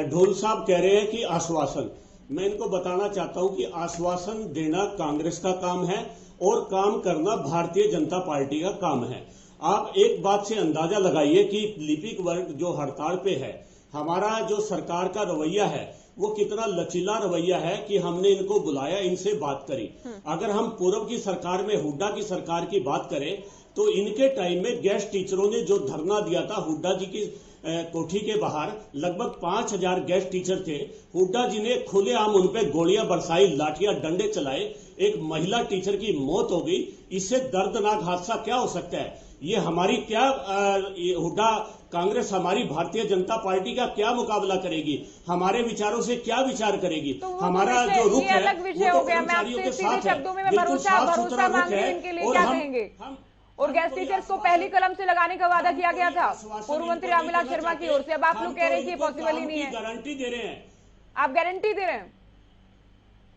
ढोल साहब कह रहे हैं कि आश्वासन, मैं इनको बताना चाहता हूं कि आश्वासन देना कांग्रेस का काम है और काम करना भारतीय जनता पार्टी का काम है। आप एक बात से अंदाजा लगाइए कि लिपिक वर्ग जो हड़ताल पे है, हमारा जो सरकार का रवैया है वो कितना लचीला रवैया है कि हमने इनको बुलाया, इनसे बात करी। अगर हम पूर्व की सरकार में हुड्डा की सरकार की बात करें तो इनके टाइम में गेस्ट टीचरों ने जो धरना दिया था हुड्डा जी की कोठी के बाहर, लगभग 5000 गेस्ट टीचर थे। हुड्डा जी ने खुलेआम उन पे गोलियां बरसाई, लाठियां डंडे चलाए, एक महिला टीचर की मौत हो गई। इससे दर्दनाक हादसा क्या हो सकता है? ये हमारी क्या हुड्डा कांग्रेस हमारी भारतीय जनता पार्टी का क्या मुकाबला करेगी? हमारे विचारों से क्या विचार करेगी? हमारा जो रुख है वो तो कर्मचारियों के साथ है, बिल्कुल साफ सुथरा रुख है। और हम और गेस्ट टीचर्स को पहली कलम से लगाने का वादा किया गया था पूर्व मंत्री रामविलास शर्मा की ओर से। अब आप लोग कह रहे हैं कि पॉसिबल ही नहीं है। गारंटी दे रहे हैं, आप गारंटी दे रहे हैं?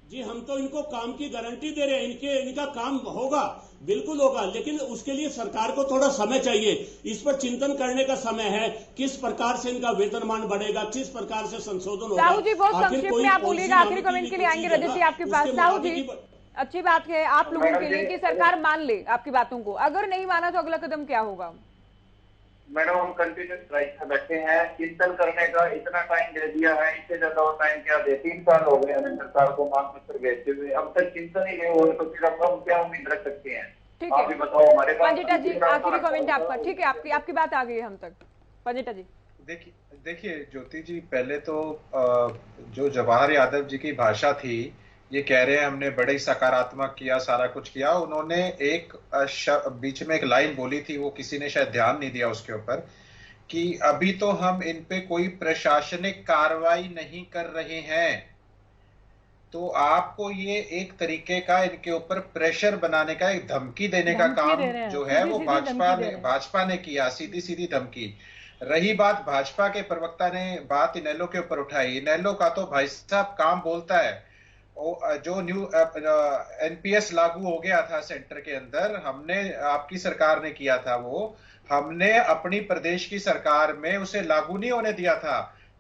जी हम तो इनको काम की गारंटी दे रहे हैं, इनका काम होगा, बिल्कुल होगा, लेकिन उसके लिए सरकार को थोड़ा समय चाहिए। इस पर चिंतन करने का समय है, किस प्रकार से इनका वेतनमान बढ़ेगा, किस प्रकार से संशोधन होगा। साहू जी बहुत संक्षिप्त में आप बोलिएगा, आखिरी कमेंट के लिए आएंगे रजत जी आपके पास। साहू जी अच्छी बात है आप लोगों के लिए कि सरकार मान ले आपकी बातों को, अगर नहीं माना तो अगला कदम क्या होगा? मैडम हम कंटिन्यू स्ट्राइक में बैठे हैं, चिंतन करने का इतना टाइम दे दिया है, इससे ज्यादा और टाइम क्या दे? 3 साल हो गए हमें सरकार को मांग पत्र भेजते हुए, अब तक चिंतन ही नहीं हुआ, तो फिर हम क्या उम्मीद रख सकते हैं? ठीक आप भी बताओ हमारे पास। पंजेटा जी आखिरी कमेंट आपका। ठीक है, आपकी बात आ गई हम तक। पंजेटा जी देखिए ज्योति जी, पहले तो जो जवाहर यादव जी की भाषा थी, ये कह रहे हैं हमने बड़े सकारात्मक किया, सारा कुछ किया। उन्होंने एक बीच में एक लाइन बोली थी, वो किसी ने शायद ध्यान नहीं दिया उसके ऊपर, कि अभी तो हम इन पे कोई प्रशासनिक कार्रवाई नहीं कर रहे हैं। तो आपको ये एक तरीके का इनके ऊपर प्रेशर बनाने का, एक धमकी देने का काम जो है वो भाजपा ने किया, सीधी सीधी धमकी। रही बात भाजपा के प्रवक्ता ने बात इनेलो के ऊपर उठाई, इनेलो का तो भाई साहब काम बोलता है। जो न्यू एनपीएस लागू हो गया था सेंटर के अंदर, हमने आपकी सरकार ने किया था, वो हमने अपनी प्रदेश की सरकार में उसे लागू नहीं होने दिया था।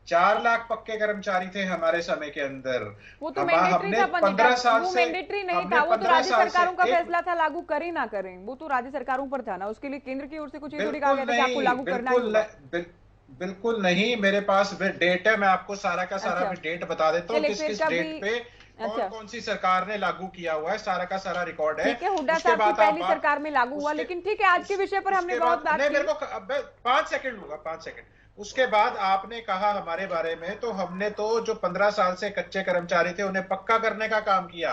4 लाख पक्के कर्मचारी थे हमारे समय के अंदर। वो तो हमने 15 साल से मैंडेटरी नहीं था, वो तो राज्य सरकारों का फैसला था लागू करें ना करें, वो तो राज्य सरकारों पर था ना। उसके लिए केंद्र की ओर से कुछ थोड़ी कहा गया था कि आपको लागू करना है। बिल्कुल नहीं, मेरे पास डेट है, मैं आपको सारा का सारा डेट बता देता हूँ, किस डेट पे कौन सी सरकार ने लागू किया हुआ है, सारा का सारा रिकॉर्ड है। ठीक है, हुड्डा साहब की पहली सरकार में लागू हुआ, लेकिन ठीक है आज के विषय पर हमने बहुत बात की। मेरे को 5 सेकंड लूंगा, 5 सेकंड। उसके बाद आपने कहा हमारे बारे में, तो हमने तो जो 15 साल से कच्चे कर्मचारी थे उन्हें पक्का करने का काम किया।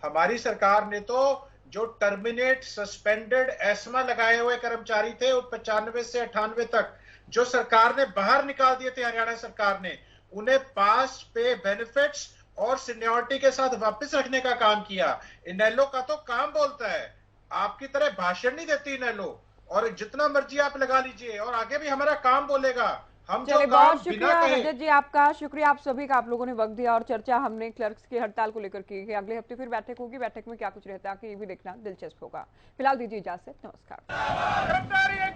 हमारी सरकार ने तो जो टर्मिनेट, सस्पेंडेड, एस्मा लगाए हुए कर्मचारी थे, वो 95 से 98 तक जो सरकार ने बाहर निकाल दिए थे, हरियाणा सरकार ने, उन्हें पास पे बेनिफिट्स और सीनियरिटी के साथ वापस रखने का काम किया। इनेलो का तो काम बोलता है, आपकी तरह भाषण नहीं देती इनेलो, और जितना मर्जी आप लगा लीजिए और आगे भी हमारा काम बोलेगा। हम जो काम बहुत शुक्रिया रजत जी आपका, शुक्रिया आप सभी का, आप लोगों ने वक्त दिया और चर्चा हमने क्लर्क्स की हड़ताल को लेकर की है। अगले हफ्ते फिर बैठक होगी, बैठक में क्या कुछ रहता है कि ये भी देखना दिलचस्प होगा। फिलहाल दीजिए इजाजत, नमस्कार।